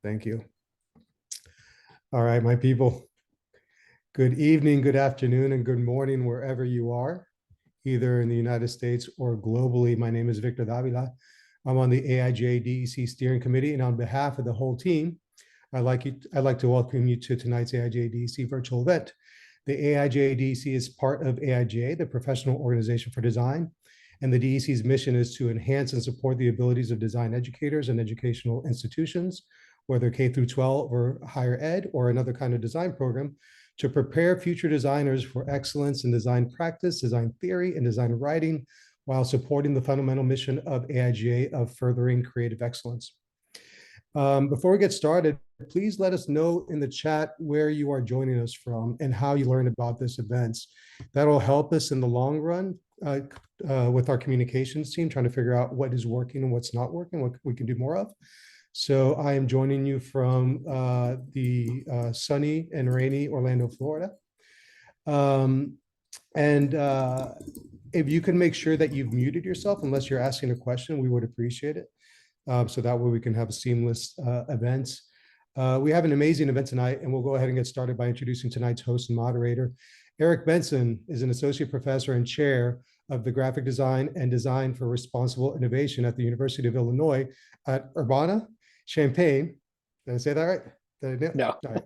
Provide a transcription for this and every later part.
Thank you. All right, my people. Good evening, good afternoon, and good morning, wherever you are, either in the United States or globally. My name is Victor Davila. I'm on the AIJ DEC Steering Committee, and on behalf of the whole team, I'd like to welcome you to tonight's AIJ DEC virtual event. The AIJ DEC is part of AIJ, the Professional Organization for Design, and the DEC's mission is to enhance and support the abilities of design educators and educational institutions, whether K through 12 or higher ed or another kind of design program, to prepare future designers for excellence in design practice, design theory, and design writing, while supporting the fundamental mission of AIGA of furthering creative excellence. Before we get started, please let us know in the chat where you are joining us from and how you learned about this event. That'll help us in the long run with our communications team, trying to figure out what is working and what's not working, what we can do more of. So I am joining you from the sunny and rainy Orlando, Florida. If you can make sure that you've muted yourself, unless you're asking a question, we would appreciate it. So that way we can have a seamless event. We have an amazing event tonight, and we'll go ahead and get started by introducing tonight's host and moderator. Eric Benson is an associate professor and chair of the graphic design and design for responsible innovation at the University of Illinois at Urbana-Champaign. Did I say that right? No. Right.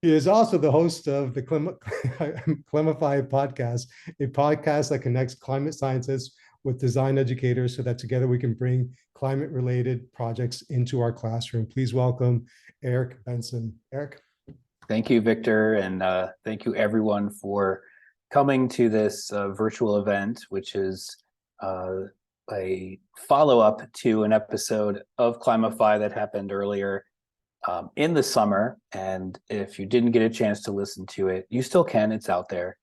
He is also the host of the Climify podcast, a podcast that connects climate scientists with design educators so that together we can bring climate-related projects into our classroom. Please welcome Eric Benson. Eric. Thank you, Victor, and thank you everyone for coming to this virtual event, which is a follow-up to an episode of Climify that happened earlier in the summer. And if you didn't get a chance to listen to it, you still can. It's out there.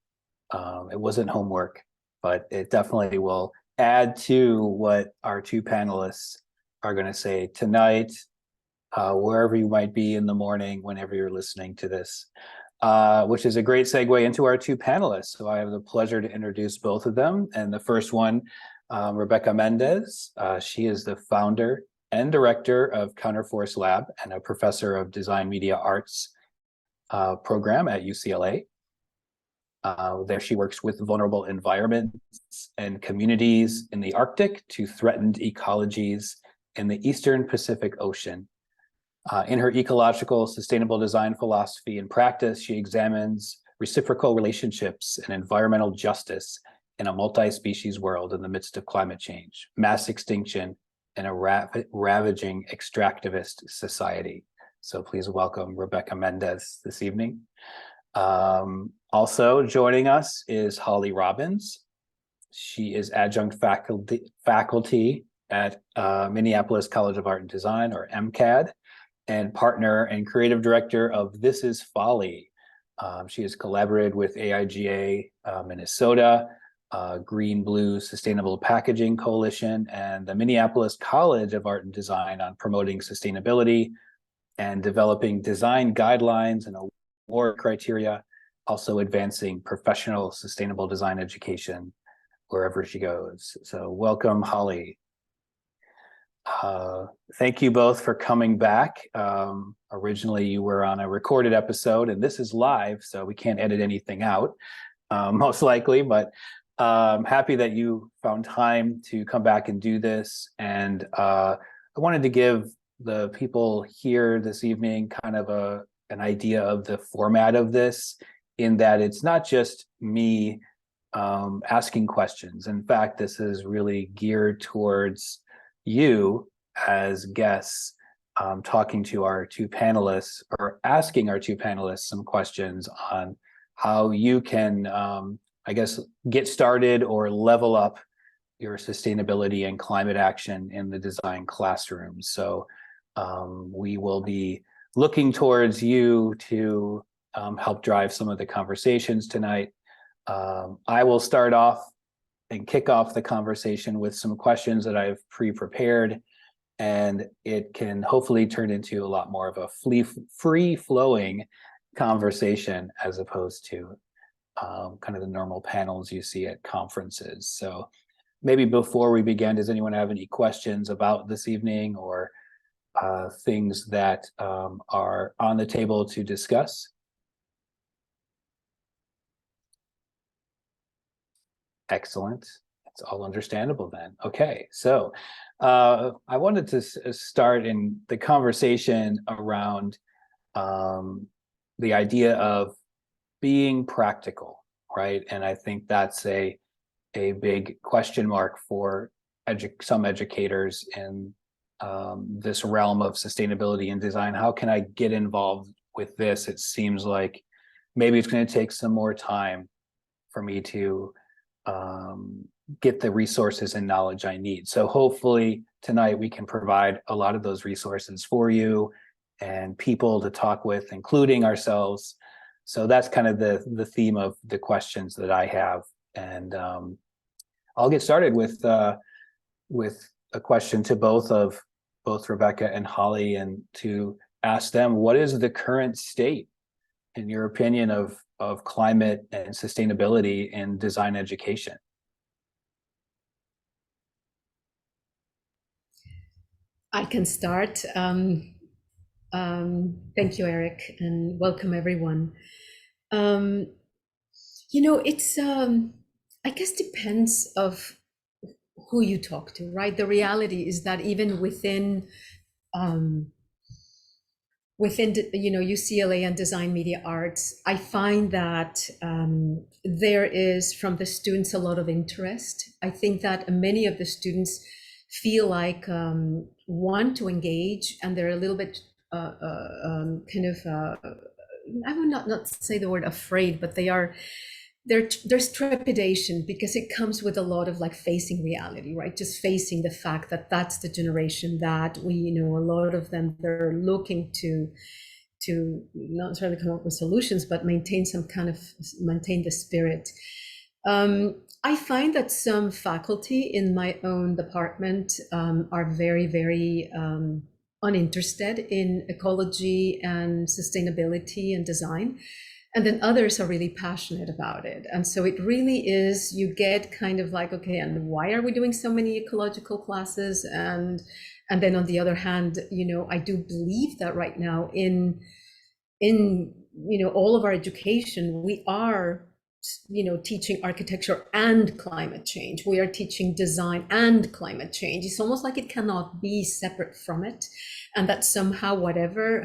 It wasn't homework, but it definitely will add to what our two panelists are going to say tonight, wherever you might be in the morning, whenever you're listening to this, which is a great segue into our two panelists. So I have the pleasure to introduce both of them. And the first one, Rebeca Mendez. She is the founder and director of Counterforce Lab and a professor of design media arts program at UCLA. There she works with vulnerable environments and communities in the Arctic to threatened ecologies in the Eastern Pacific Ocean. In her ecological sustainable design philosophy and practice, she examines reciprocal relationships and environmental justice in a multi-species world in the midst of climate change, mass extinction, and a ravaging extractivist society. So please welcome Rebeca Mendez this evening. Also joining us is Holly Robbins. She is adjunct faculty at Minneapolis College of Art and Design, or MCAD, and partner and creative director of This Is Folly. She has collaborated with AIGA Minnesota, Green Blue Sustainable Packaging Coalition, and the Minneapolis College of Art and Design on promoting sustainability and developing design guidelines and award criteria, also advancing professional sustainable design education wherever she goes. So welcome, Holly. Thank you both for coming back. Originally, you were on a recorded episode, and this is live, so we can't edit anything out, most likely, but happy that you found time to come back and do this. And I wanted to give the people here this evening kind of an idea of the format of this, in that it's not just me asking questions. In fact, this is really geared towards you as guests, talking to our two panelists, or asking our two panelists some questions on how you can, I guess, get started or level up your sustainability and climate action in the design classroom. So we will be looking towards you to help drive some of the conversations tonight. I will start off and kick off the conversation with some questions that I've pre-prepared, and it can hopefully turn into a lot more of a free-flowing conversation as opposed to kind of the normal panels you see at conferences. So maybe before we begin, does anyone have any questions about this evening or things that are on the table to discuss? Excellent. It's all understandable then. Okay, so I wanted to start in the conversation around the idea of being practical, right? And I think that's a big question mark for some educators in this realm of sustainability and design. How can I get involved with this? It seems like maybe it's going to take some more time for me to get the resources and knowledge I need. So hopefully tonight we can provide a lot of those resources for you and people to talk with, including ourselves. So that's kind of the theme of the questions that I have. And I'll get started with a question to both Rebeca and Holly, and to ask them, what is the current state, in your opinion, of climate and sustainability in design education? I can start. Thank you, Eric, and welcome everyone. It's I guess depends of who you talk to, right? The reality is that even within UCLA and design media arts, I find that there is from the students a lot of interest. I think that many of the students feel like want to engage, and they're a little bit I would not say the word afraid, but there's trepidation, because it comes with a lot of like facing reality, right? Just facing the fact that that's the generation that a lot of them, they're looking to not necessarily come up with solutions, but maintain the spirit. I find that some faculty in my own department are very, very uninterested in ecology and sustainability and design. And then others are really passionate about it. And so it really is, you get kind of like, okay, and why are we doing so many ecological classes? And then on the other hand, I do believe that right now in all of our education, we are teaching architecture and climate change. We are teaching design and climate change. It's almost like it cannot be separate from it. And that somehow,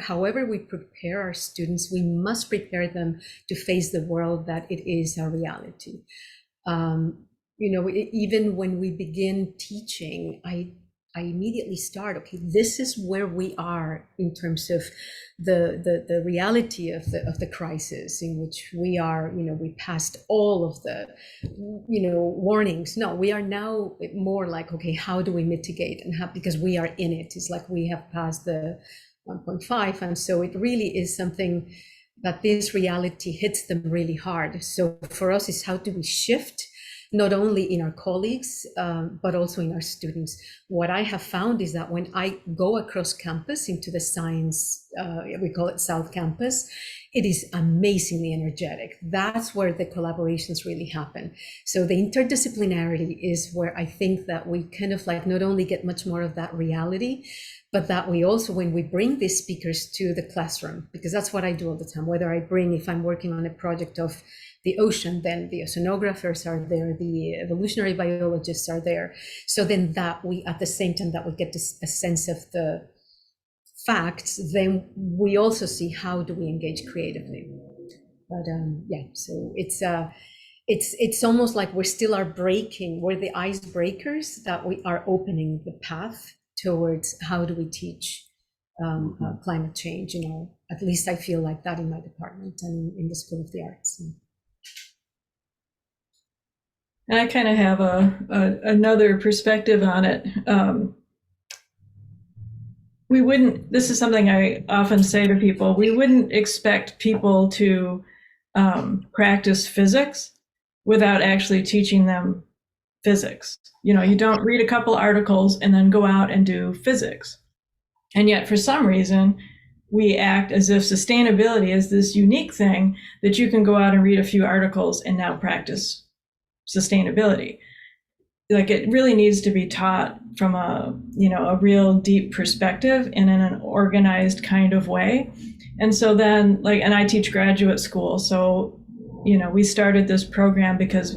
however we prepare our students, we must prepare them to face the world that it is our reality. Even when we begin teaching, I immediately start, okay, this is where we are in terms of the reality of the crisis in which we are. We passed all of the warnings. No, we are now more like, okay, how do we mitigate, and how, because we are in it. It's like we have passed the 1.5, and so it really is something that this reality hits them really hard. So for us, is how do we shift, not only in our colleagues, but also in our students. What I have found is that when I go across campus into the science, we call it South Campus, it is amazingly energetic. That's where the collaborations really happen. So the interdisciplinarity is where I think that we kind of like not only get much more of that reality, but that we also, when we bring these speakers to the classroom, because that's what I do all the time, whether if I'm working on a project of the ocean, then the oceanographers are there, the evolutionary biologists are there. So then that we, at the same time that we get a sense of the facts, then we also see how do we engage creatively. But so it's almost like we're the icebreakers, that we are opening the path towards how do we teach climate change. At least I feel like that in my department and in the School of the Arts. And I kind of have another perspective on it. This is something I often say to people, we wouldn't expect people to practice physics without actually teaching them physics. You don't read a couple articles and then go out and do physics. And yet for some reason, we act as if sustainability is this unique thing that you can go out and read a few articles and now practice sustainability. like it really needs to be taught from a, you know, a real deep perspective and in an organized kind of way. And so then, like, and I teach graduate school, so, you know, we started this program because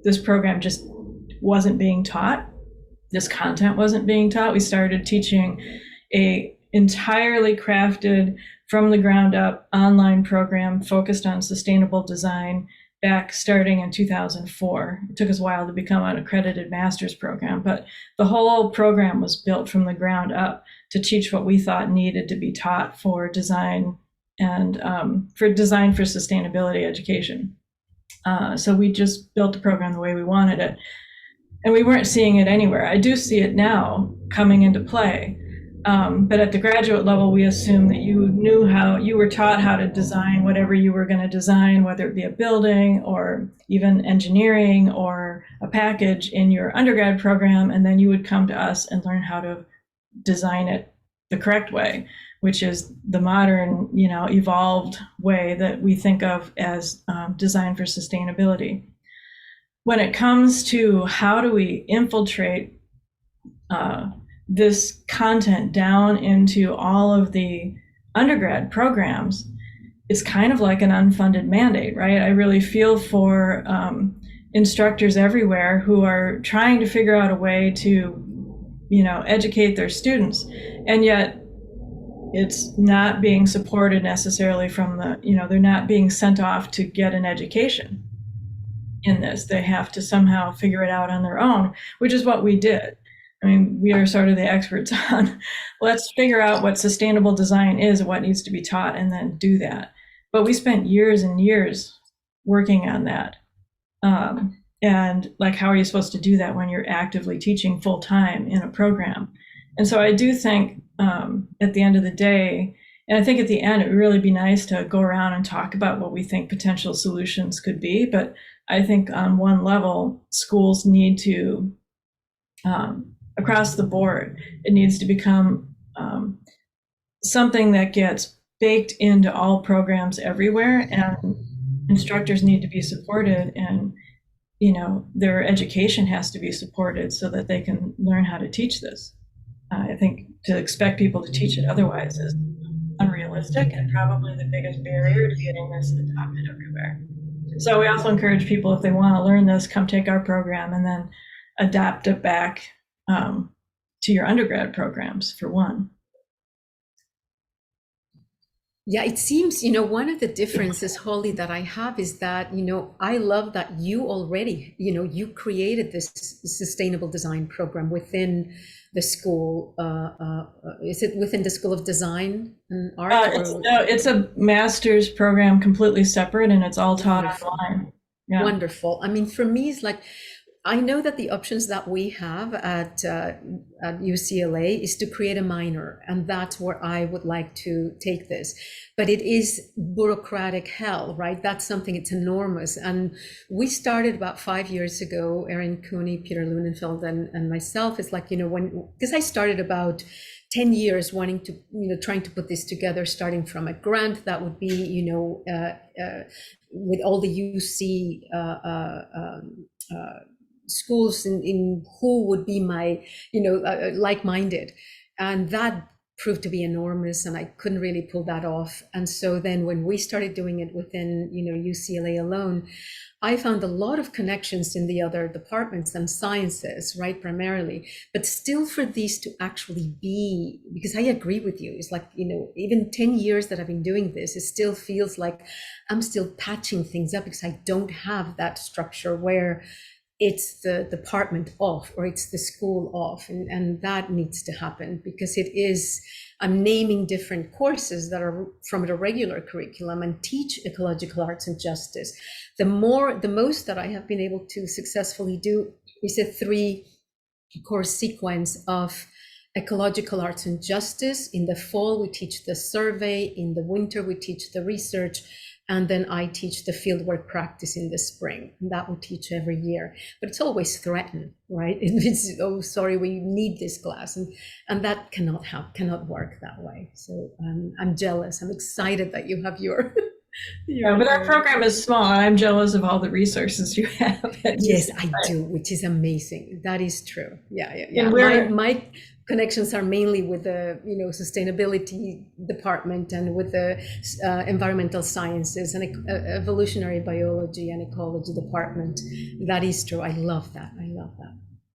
this program just wasn't being taught. This content wasn't being taught. We started teaching a entirely crafted from the ground up online program focused on sustainable design back starting in 2004. It took us a while to become an accredited master's program, but the whole program was built from the ground up to teach what we thought needed to be taught for design and for design for sustainability education. So we just built the program the way we wanted it. And we weren't seeing it anywhere. I do see it now coming into play. But at the graduate level, we assume that you knew how, you were taught how to design whatever you were going to design, whether it be a building or even engineering or a package in your undergrad program. And then you would come to us and learn how to design it the correct way, which is the modern, you know, evolved way that we think of as design for sustainability. When it comes to how do we infiltrate this content down into all of the undergrad programs, it's kind of like an unfunded mandate, right? I really feel for instructors everywhere who are trying to figure out a way to, you know, educate their students, and yet it's not being supported necessarily from the, you know, they're not being sent off to get an education in this. They have to somehow figure it out on their own, which is what we did. I mean, we are sort of the experts on, let's figure out what sustainable design is and what needs to be taught and then do that. But we spent years and years working on that. And like, how are you supposed to do that when you're actively teaching full time in a program? And so I do think at the end of the day, and I think at the end, it would really be nice to go around and talk about what we think potential solutions could be. But I think on one level, schools need to, across the board, it needs to become something that gets baked into all programs everywhere, and instructors need to be supported, and, you know, their education has to be supported so that they can learn how to teach this. I think to expect people to teach it otherwise is unrealistic and probably the biggest barrier to getting this adopted everywhere. So we also encourage people, if they want to learn this, come take our program and then adapt it back to your undergrad programs, for one. Yeah, it seems, you know, one of the differences, Holly, that I have is that, you know, I love that you already, you know, you created this sustainable design program within the school. Is it within the School of Design and Art? It's a master's program completely separate, and it's all taught Wonderful. online. Yeah. Wonderful. I mean, for me, it's like, I know that the options that we have at UCLA is to create a minor, and that's where I would like to take this. But it is bureaucratic hell, right? That's something, it's enormous. And we started about 5 years ago, Erin Cooney, Peter Lunenfeld, and myself. It's like, you know, because I started about 10 years wanting to, you know, trying to put this together, starting from a grant that would be, you know, with all the UC schools in who would be my, you know, like-minded, and that proved to be enormous, and I couldn't really pull that off. And so then when we started doing it within, you know, UCLA alone, I found a lot of connections in the other departments and sciences, right, primarily, but still for these to actually be, because I agree with you, it's like, you know, even 10 years that I've been doing this, it still feels like I'm still patching things up because I don't have that structure where it's the department off or it's the school off, and that needs to happen, because it is, I'm naming different courses that are from the regular curriculum and teach ecological arts and justice. The most that I have been able to successfully do is a 3-course sequence of ecological arts and justice. In the fall, we teach the survey. In the winter, we teach the research. And then I teach the fieldwork practice in the spring. And that we teach every year. But it's always threatened, right? It's, oh, sorry, we need this class. And that cannot work that way. So I'm jealous. I'm excited that you have your Yeah, but our program is small, and I'm jealous of all the resources you have. at Yes, UC. I do, which is amazing. That is true. Yeah, yeah, yeah. And we're- My connections are mainly with the sustainability department and with the environmental sciences and evolutionary biology and ecology department. That is true. I love that. I love that.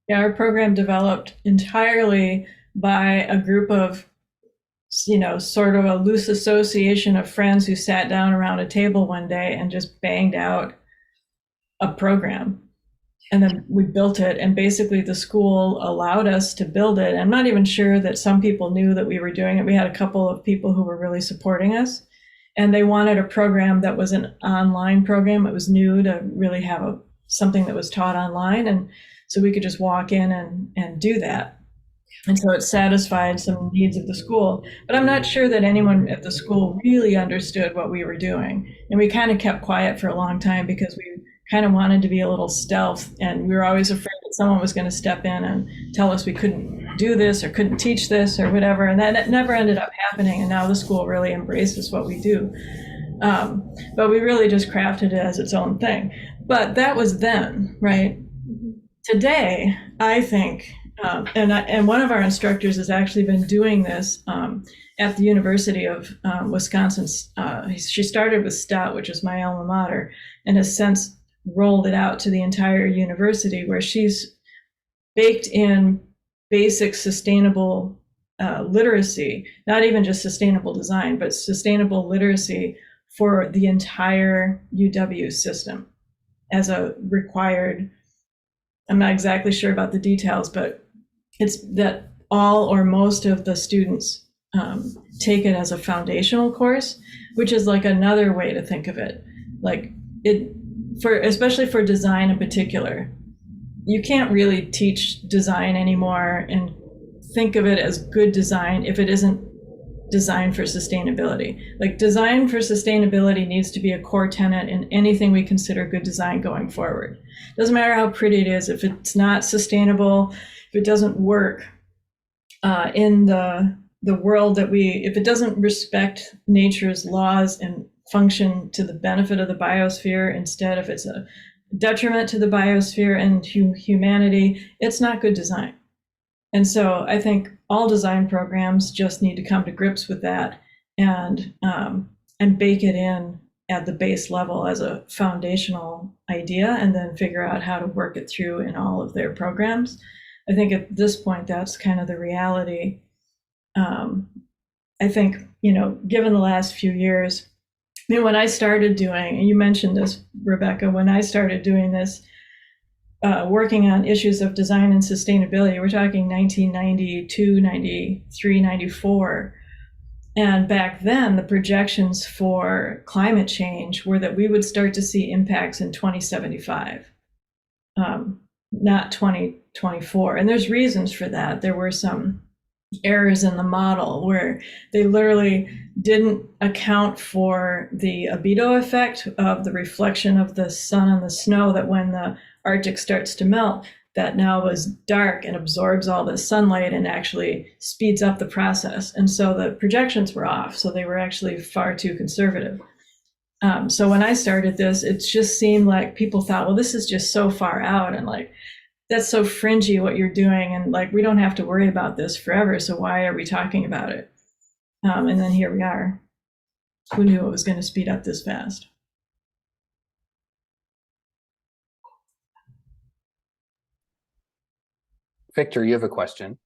Yeah, our program developed entirely by a group of, sort of a loose association of friends who sat down around a table one day and just banged out a program. And then we built it, and basically the school allowed us to build it. I'm not even sure that some people knew that we were doing it. We had a couple of people who were really supporting us, and they wanted a program that was an online program. It was new to really have something that was taught online, and so we could just walk in and do that. And so it satisfied some needs of the school. But I'm not sure that anyone at the school really understood what we were doing. And we kind of kept quiet for a long time because we kind of wanted to be a little stealth. And we were always afraid that someone was going to step in and tell us we couldn't do this or couldn't teach this or whatever. And that never ended up happening. And now the school really embraces what we do. But we really just crafted it as its own thing. But that was then, right? Today, I think, and one of our instructors has actually been doing this at the University of Wisconsin. She started with Stout, which is my alma mater, and has since rolled it out to the entire university, where she's baked in basic sustainable literacy, not even just sustainable design, but sustainable literacy for the entire UW system as a required. I'm not exactly sure about the details, but it's that all or most of the students take it as a foundational course, which is like another way to think of it. Like especially for design in particular, you can't really teach design anymore and think of it as good design if it isn't design for sustainability. Like, design for sustainability needs to be a core tenet in anything we consider good design going forward. Doesn't matter how pretty it is, if it's not sustainable, if it doesn't work in the world if it doesn't respect nature's laws and function to the benefit of the biosphere, instead, if it's a detriment to the biosphere and humanity, it's not good design. And so I think all design programs just need to come to grips with that and bake it in at the base level as a foundational idea, and then figure out how to work it through in all of their programs. I think at this point, that's kind of the reality. I think, given the last few years, when I started doing, and you mentioned this, Rebecca, when I started doing this, working on issues of design and sustainability, we're talking 1992, 93, 94. And back then, the projections for climate change were that we would start to see impacts in 2075, not 2024. And there's reasons for that. There were some errors in the model where they literally didn't account for the albedo effect of the reflection of the sun on the snow, that when the Arctic starts to melt, that now is dark and absorbs all the sunlight and actually speeds up the process. And so the projections were off. So they were actually far too conservative. So when I started this, it just seemed like people thought, well, this is just so far out, and like, that's so fringy what you're doing, and like, we don't have to worry about this forever, so why are we talking about it? And then here we are. Who knew it was going to speed up this fast? Victor, you have a question.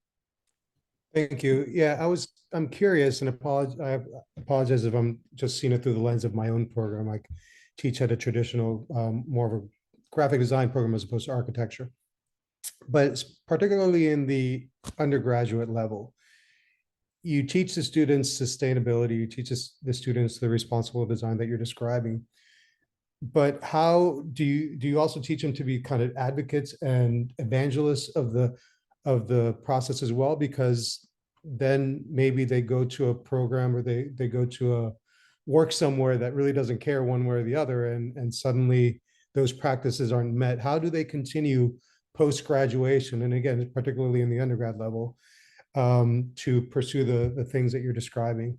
Thank you. Yeah, I'm curious, and I apologize if I'm just seeing it through the lens of my own program. I teach at a traditional, more of a graphic design program as opposed to architecture. But it's particularly in the undergraduate level, you teach the students sustainability, you teach the students the responsible design that you're describing. But how do you also teach them to be kind of advocates and evangelists of the process as well? Because then maybe they go to a program, or they go to a work somewhere that really doesn't care one way or the other, and suddenly those practices aren't met. How do they continue post-graduation, and again, particularly in the undergrad level, to pursue the things that you're describing?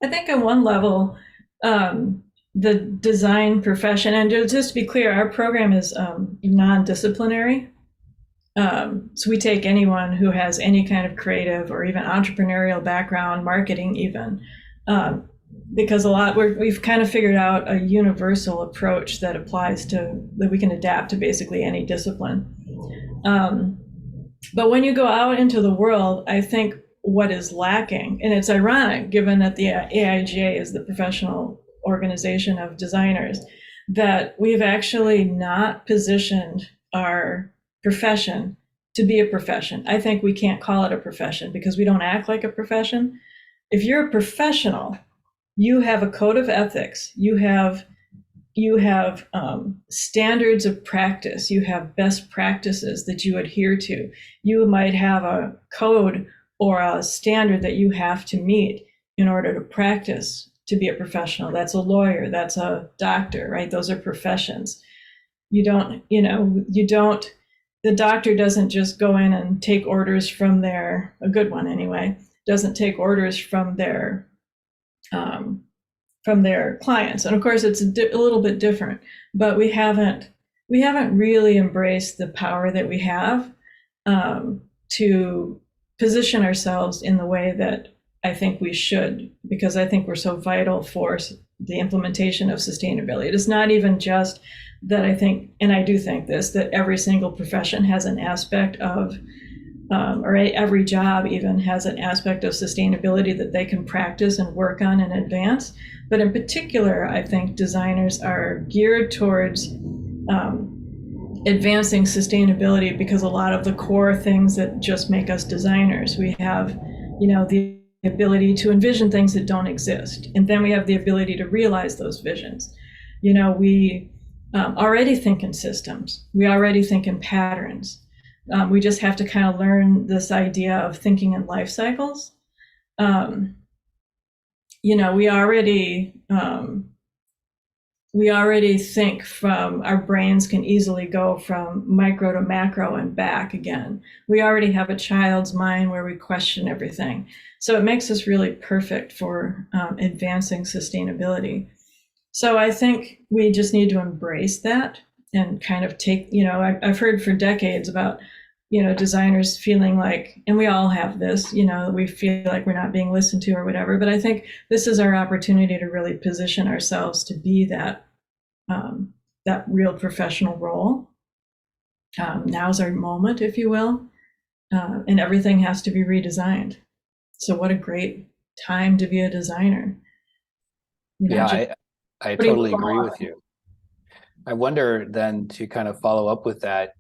I think on one level, the design profession, and just to be clear, our program is non-disciplinary. So we take anyone who has any kind of creative or even entrepreneurial background, marketing even, because we've kind of figured out a universal approach that applies that we can adapt to basically any discipline. But when you go out into the world, I think what is lacking, and it's ironic given that the AIGA is the professional organization of designers, that we've actually not positioned our profession to be a profession. I think we can't call it a profession because we don't act like a profession. If you're a professional, you have a code of ethics, you have standards of practice, you have best practices that you adhere to. You might have a code or a standard that you have to meet in order to practice to be a professional. That's a lawyer, that's a doctor, right? Those are professions. The doctor doesn't just go in and take orders from a good one anyway, doesn't take orders from their clients. And of course it's a little bit different, but we haven't really embraced the power that we have to position ourselves in the way that I think we should, because I think we're so vital for the implementation of sustainability. It is not even just that I think, and I do think this, that every single profession has an aspect of, or every job even has an aspect of sustainability that they can practice and work on and advance. But in particular, I think designers are geared towards advancing sustainability because a lot of the core things that just make us designers, we have, the ability to envision things that don't exist. And then we have the ability to realize those visions. We already think in systems. We already think in patterns. We just have to kind of learn this idea of thinking in life cycles. We already think from, our brains can easily go from micro to macro and back again. We already have a child's mind where we question everything. So it makes us really perfect for advancing sustainability. So I think we just need to embrace that and kind of take, I've heard for decades about, designers feeling like, and we all have this, we feel like we're not being listened to or whatever, but I think this is our opportunity to really position ourselves to be that real professional role. Now's our moment, if you will, and everything has to be redesigned. So what a great time to be a designer. I totally agree with you. I wonder then, to kind of follow up with that,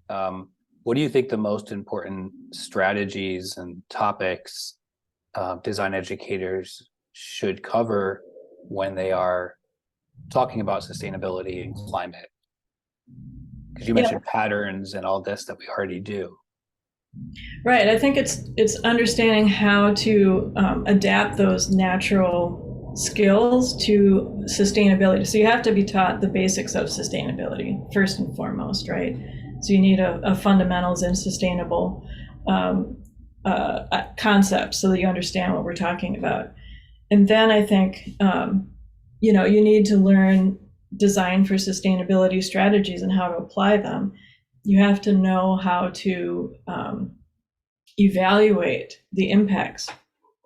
what do you think the most important strategies and topics design educators should cover when they are talking about sustainability and climate? Because you mentioned patterns and all this that we already do. Right. I think it's understanding how to adapt those natural skills to sustainability. So you have to be taught the basics of sustainability first and foremost, right? So you need a fundamentals in sustainable concepts so that you understand what we're talking about. And then I think, you need to learn design for sustainability strategies and how to apply them. You have to know how to evaluate the impacts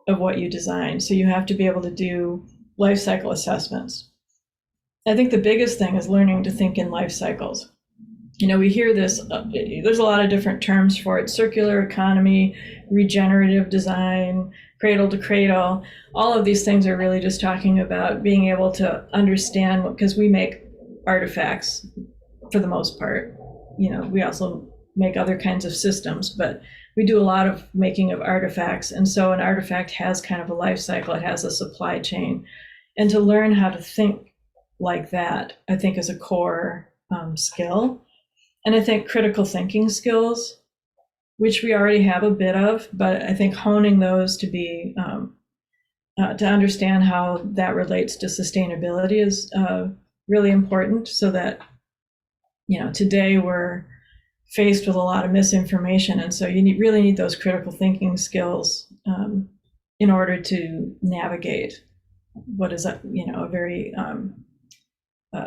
of what you design. So you have to be able to do life cycle assessments. I think the biggest thing is learning to think in life cycles. We hear this, there's a lot of different terms for it: circular economy, regenerative design, cradle to cradle. All of these things are really just talking about being able to understand, because we make artifacts for the most part. We also make other kinds of systems, but we do a lot of making of artifacts. And so an artifact has kind of a life cycle, it has a supply chain. And to learn how to think like that, I think, is a core skill. And I think critical thinking skills, which we already have a bit of, but I think honing those to be, to understand how that relates to sustainability is really important, so that, today we're faced with a lot of misinformation. And so you really need those critical thinking skills in order to navigate what is a very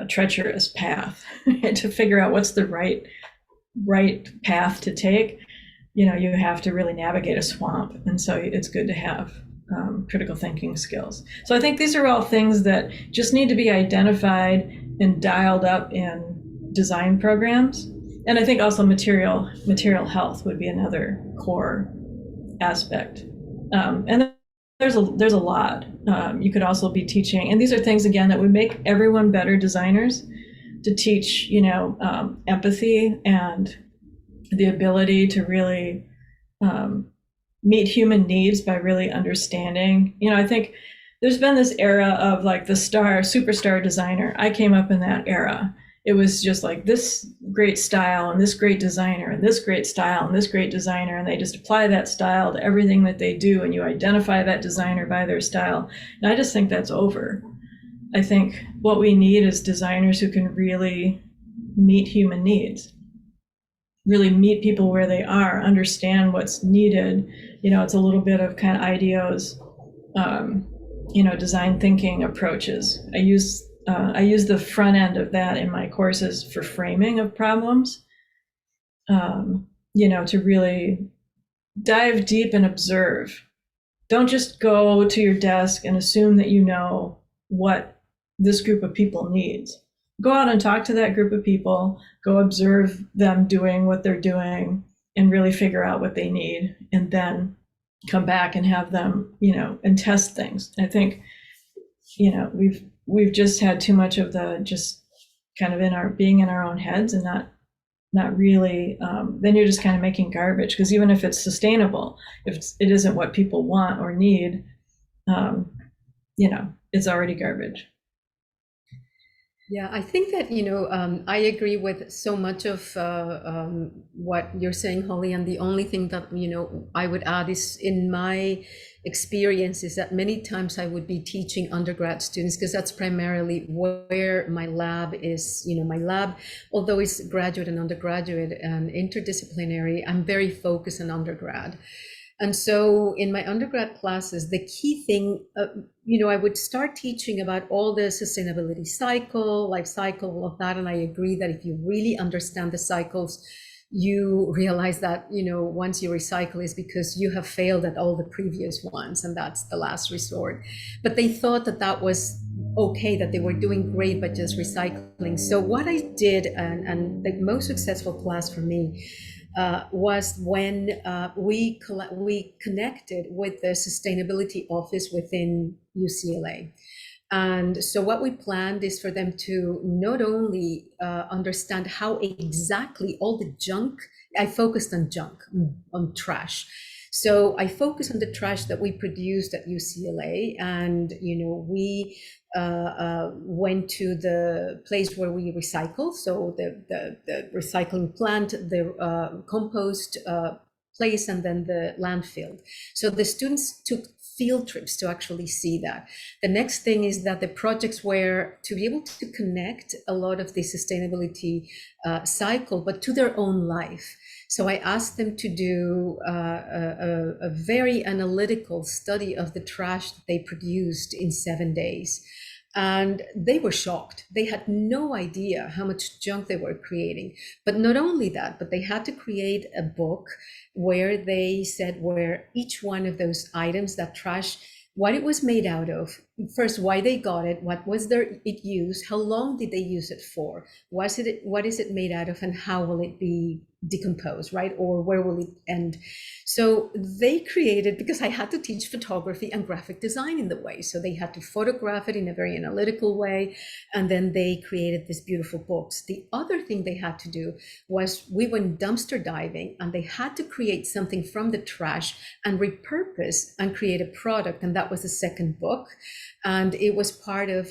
treacherous path to figure out what's the right path to take. You have to really navigate a swamp, and so it's good to have critical thinking skills. So I think these are all things that just need to be identified and dialed up in design programs. And I think also material health would be another core aspect. And there's a lot. You could also be teaching, and these are things again that would make everyone better designers, to teach empathy and the ability to really meet human needs by really understanding. I think there's been this era of like the superstar designer. I came up in that era. It was just like this great style and this great designer and this great style and this great designer, and they just apply that style to everything that they do, and you identify that designer by their style. And I just think that's over. I think what we need is designers who can really meet human needs, really meet people where they are, understand what's needed. It's a little bit of kind of IDEO's, design thinking approaches. I use the front end of that in my courses for framing of problems, to really dive deep and observe. Don't just go to your desk and assume that you know what this group of people needs. Go out and talk to that group of people, go observe them doing what they're doing, and really figure out what they need, and then come back and have them, and test things. I think, we've just had too much of the just kind of being in our own heads and not really, then you're just kind of making garbage, because even if it's sustainable, if it isn't what people want or need, it's already garbage. Yeah, I think that, I agree with so much of what you're saying, Holly. And the only thing that, I would add is, in my experience, is that many times I would be teaching undergrad students, because that's primarily where my lab is. My lab, although it's graduate and undergraduate and interdisciplinary, I'm very focused on undergrad. And so in my undergrad classes, the key thing, I would start teaching about all the sustainability cycle, life cycle, all of that. And I agree that if you really understand the cycles, you realize that, once you recycle is because you have failed at all the previous ones, and that's the last resort. But they thought that that was okay, that they were doing great by just recycling. So what I did, and the most successful class for me, was when we connected with the sustainability office within UCLA. And so what we planned is for them to not only understand how exactly all the junk, I focused on junk, on trash. So I focused on the trash that we produced at UCLA, and we went to the place where we recycle, so the recycling plant, the compost place, and then the landfill. So the students took field trips to actually see that. The next thing is that the projects were to be able to connect a lot of the sustainability cycle, but to their own life. So I asked them to do a very analytical study of the trash that they produced in 7 days. And they were shocked. They had no idea how much junk they were creating. But not only that, but they had to create a book where they said where each one of those items, that trash, what it was made out of, first, why they got it, what was it used, how long did they use it for, what is it made out of, and how will it be decomposed, right? Or where will it end? So they created, because I had to teach photography and graphic design in the way, so they had to photograph it in a very analytical way, and then they created these beautiful books. The other thing they had to do was, we went dumpster diving, and they had to create something from the trash and repurpose and create a product, and that was the second book. And it was part of,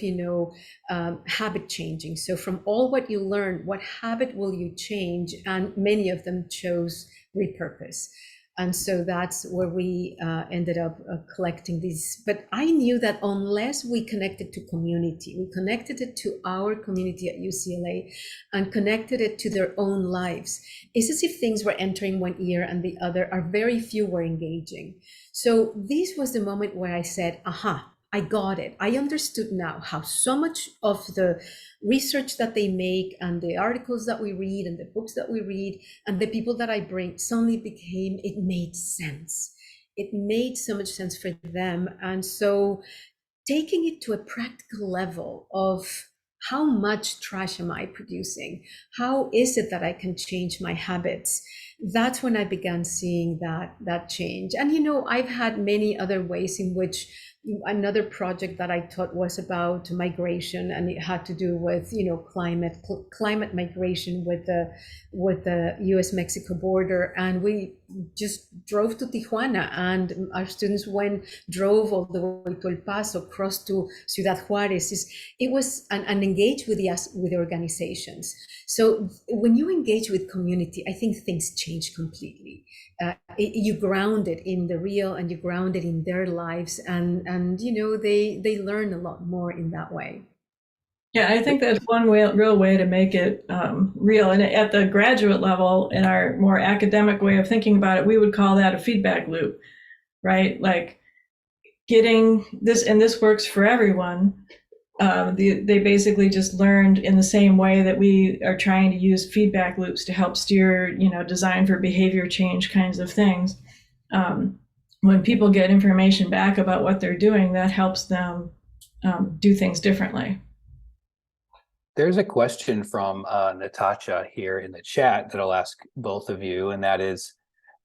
habit changing. So from all what you learn, what habit will you change? And many of them chose repurpose. And so that's where we ended up collecting these. But I knew that unless we connected to community, we connected it to our community at UCLA and connected it to their own lives, it's as if things were entering one ear and the other, are very few were engaging. So this was the moment where I said, aha, I got it. I understood now how so much of the research that they make and the articles that we read and the books that we read and the people that I bring suddenly became, it made sense. It made so much sense for them. And so taking it to a practical level of how much trash am I producing? How is it that I can change my habits? That's when I began seeing that change. And I've had many other ways in which another project that I taught was about migration, and it had to do with climate migration with the U.S.-Mexico border, and we just drove to Tijuana, and our students drove all the way to El Paso, crossed to Ciudad Juarez. It was and engaged with the organizations. So when you engage with community, I think things change completely. You ground it in the real, and you ground it in their lives, and they learn a lot more in that way. Yeah, I think that's one real way to make it real. And at the graduate level, in our more academic way of thinking about it, we would call that a feedback loop, right? Like getting this, and this works for everyone. They basically just learned in the same way that we are trying to use feedback loops to help steer, design for behavior change kinds of things. When people get information back about what they're doing, that helps them do things differently. There's a question from Natasha here in the chat that I'll ask both of you, and that is,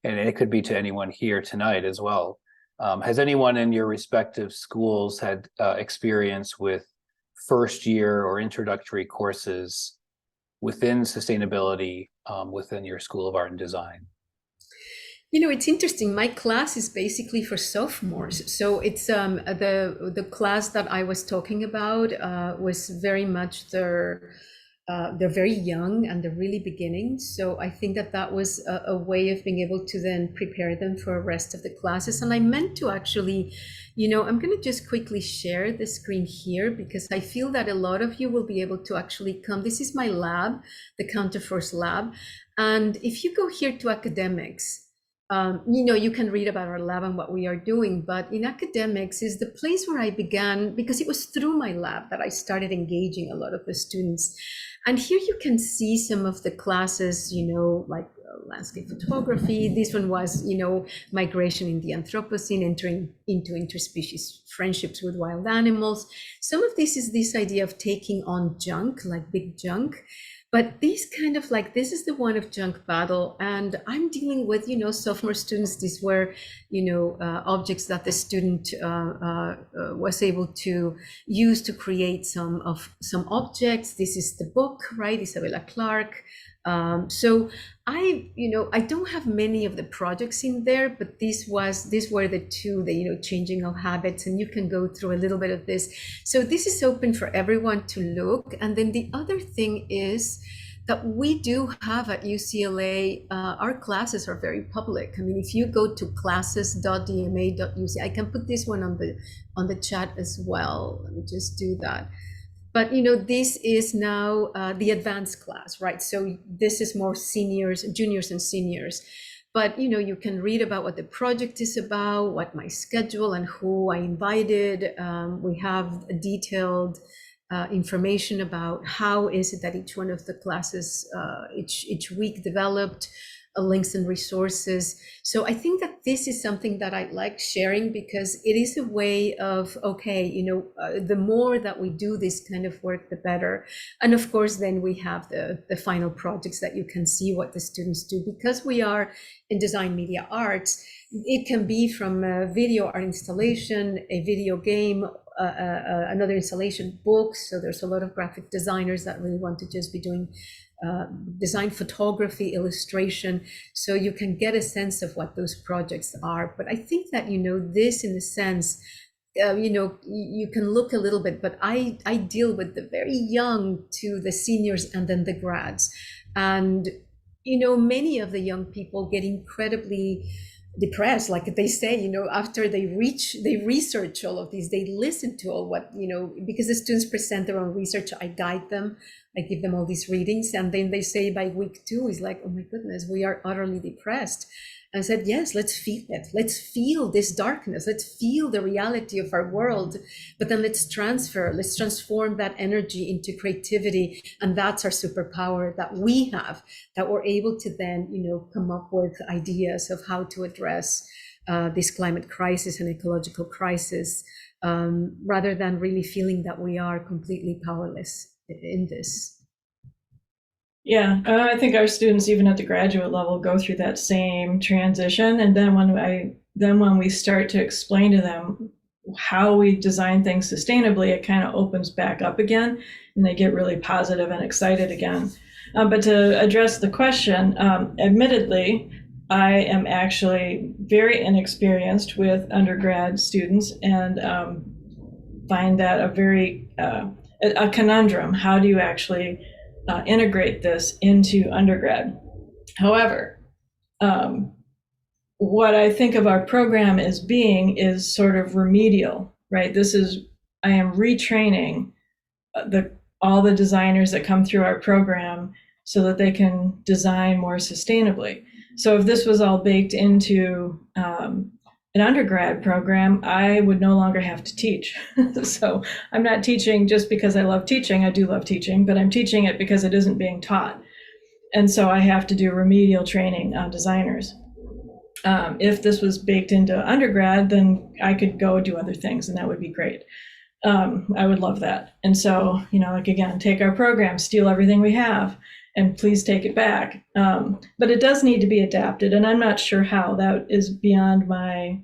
and it could be to anyone here tonight as well. Has anyone in your respective schools had experience with first year or introductory courses within sustainability within your School of Art and Design? It's interesting. My class is basically for sophomores. So it's the class that I was talking about was very much they're very young and they're really beginning. So I think that was a way of being able to then prepare them for the rest of the classes. And I meant to actually, I'm going to just quickly share the screen here because I feel that a lot of you will be able to actually come. This is my lab, the Counterforce lab. And if you go here to academics, you can read about our lab and what we are doing, but in academics is the place where I began, because it was through my lab that I started engaging a lot of the students. And here you can see some of the classes, like landscape photography. This one was, migration in the Anthropocene, entering into interspecies friendships with wild animals. Some of this is this idea of taking on junk, like big junk. But these kind of this is the one of junk battle, and I'm dealing with, sophomore students. These were, objects that the student was able to use to create some objects. This is the book, right? Isabella Clarke. So I don't have many of the projects in there, but these were the two, changing of habits, and you can go through a little bit of this. So this is open for everyone to look. And then the other thing is that we do have at UCLA, our classes are very public. I mean, if you go to classes.dma.uc, I can put this one on the chat as well. Let me just do that. But this is now the advanced class, right? So this is more seniors, juniors and seniors. But you can read about what the project is about, what my schedule and who I invited. We have detailed information about how is it that each one of the classes each week developed, links and resources. So I think that this is something that I like sharing because it is a way of, the more that we do this kind of work, the better. And of course, then we have the final projects that you can see what the students do. Because we are in design media arts, it can be from a video art installation, a video game, another installation, books. So there's a lot of graphic designers that really want to just be doing design, photography, illustration, so you can get a sense of what those projects are. But I think that this, in a sense, you can look a little bit, but I deal with the very young to the seniors and then the grads, and many of the young people get incredibly depressed, like they say, after they research all of these, they listen to all what, because the students present their own research, I guide them, I give them all these readings, and then they say by week 2 is like, oh my goodness, we are utterly depressed. and said, yes, let's feel it. Let's feel this darkness. Let's feel the reality of our world. But then let's transform that energy into creativity. And that's our superpower that we have, that we're able to then, come up with ideas of how to address this climate crisis and ecological crisis, rather than really feeling that we are completely powerless in this. Yeah, I think our students, even at the graduate level, go through that same transition. And then when we start to explain to them how we design things sustainably, it kind of opens back up again, and they get really positive and excited again. But to address the question, admittedly, I am actually very inexperienced with undergrad students, and find that a very a conundrum. How do you actually integrate this into undergrad? However, what I think of our program as being is sort of remedial, right? I am retraining all the designers that come through our program so that they can design more sustainably. So if this was all baked into an undergrad program, I would no longer have to teach. So I'm not teaching just because I love teaching. I do love teaching, but I'm teaching it because it isn't being taught. And so I have to do remedial training on designers. If this was baked into undergrad, then I could go do other things, and that would be great. I would love that. And so, again, take our program, steal everything we have, and please take it back. But it does need to be adapted, and I'm not sure how. That is beyond my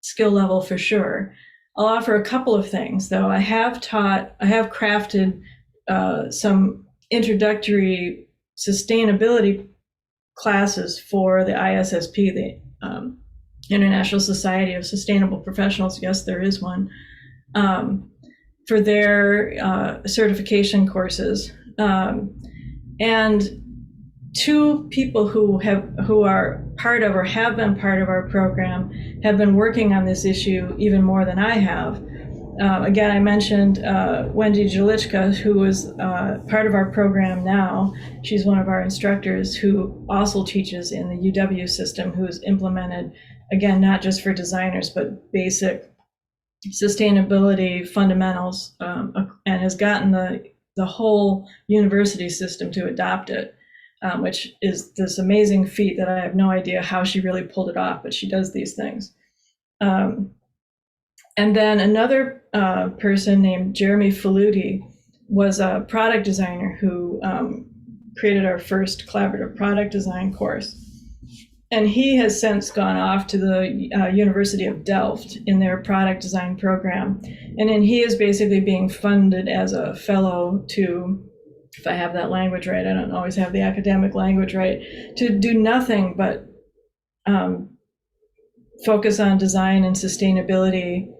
skill level for sure. I'll offer a couple of things, though. I have crafted some introductory sustainability classes for the ISSP, the International Society of Sustainable Professionals. Yes, there is one, for their certification courses. And two people who are part of or have been part of our program have been working on this issue even more than I have. Again, I mentioned Wendy Jedlicka, who is part of our program now. She's one of our instructors who also teaches in the UW system, who has implemented, again, not just for designers, but basic sustainability fundamentals, and has gotten the whole university system to adopt it, which is this amazing feat that I have no idea how she really pulled it off, but she does these things. And then another person named Jeremy Faludi was a product designer who created our first collaborative product design course. And he has since gone off to the University of Delft in their product design program. And then he is basically being funded as a fellow to, if I have that language right, I don't always have the academic language right, to do nothing but focus on design and sustainability,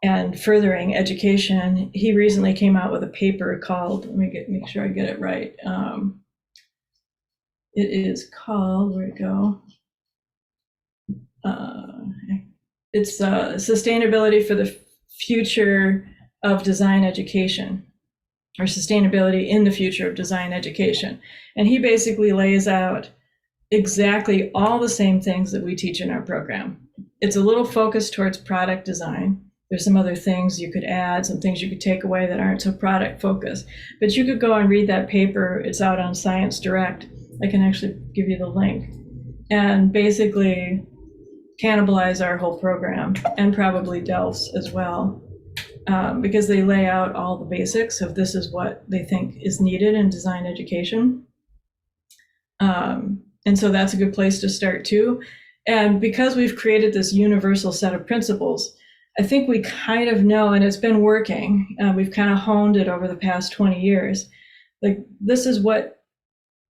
and furthering education. He recently came out with a paper called, let me make sure I get it right. It is called, where'd it go? It's Sustainability for the Future of Design Education, or Sustainability in the Future of Design Education. And he basically lays out exactly all the same things that we teach in our program. It's a little focused towards product design. There's some other things you could add, some things you could take away that aren't so product focused. But you could go and read that paper. It's out on Science Direct. I can actually give you the link. And basically cannibalize our whole program, and probably Delft's as well, because they lay out all the basics of this is what they think is needed in design education. And so that's a good place to start too. And because we've created this universal set of principles, I think we kind of know, and it's been working, we've kind of honed it over the past 20 years, like this is what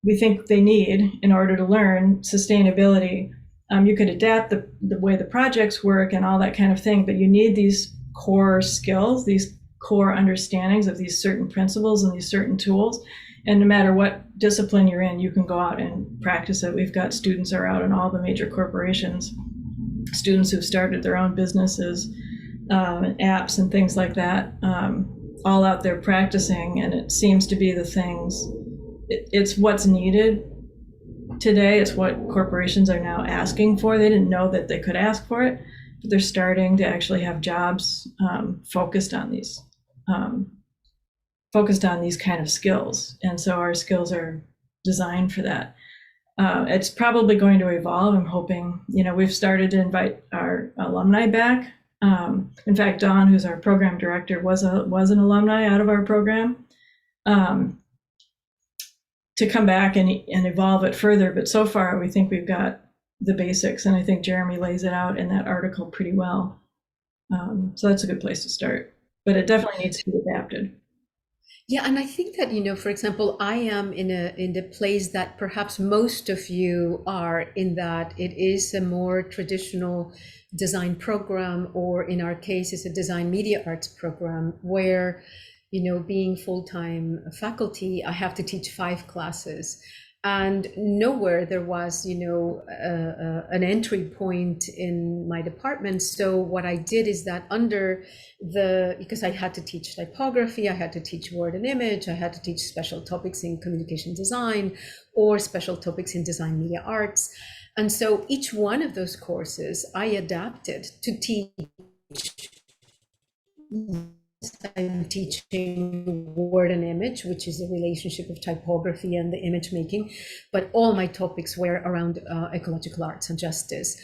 we think they need in order to learn sustainability. You could adapt the way the projects work and all that kind of thing, but you need these core skills, these core understandings of these certain principles and these certain tools. And no matter what discipline you're in, you can go out and practice it. We've got students who are out in all the major corporations, students who've started their own businesses, apps and things like that, all out there practicing. And it seems to be the things, it's what's needed today. It's what corporations are now asking for. They didn't know that they could ask for it, but they're starting to actually have jobs focused on these kind of skills. And so our skills are designed for that. It's probably going to evolve. I'm hoping, we've started to invite our alumni back. In fact, Dawn, who's our program director, was an alumni out of our program, to come back and evolve it further. But so far, we think we've got the basics, and I think Jeremy lays it out in that article pretty well. So that's a good place to start, but it definitely needs to be adapted. Yeah, and I think that, for example, I am in the place that perhaps most of you are in, that it is a more traditional design program, or in our case, it's a design media arts program where, being full-time faculty, I have to teach 5 classes. And nowhere there was, an entry point in my department. So what I did is that because I had to teach typography, I had to teach word and image, I had to teach special topics in communication design or special topics in design media arts. And so each one of those courses I adapted to teach. I'm teaching word and image, which is the relationship of typography and the image making, but all my topics were around ecological arts and justice,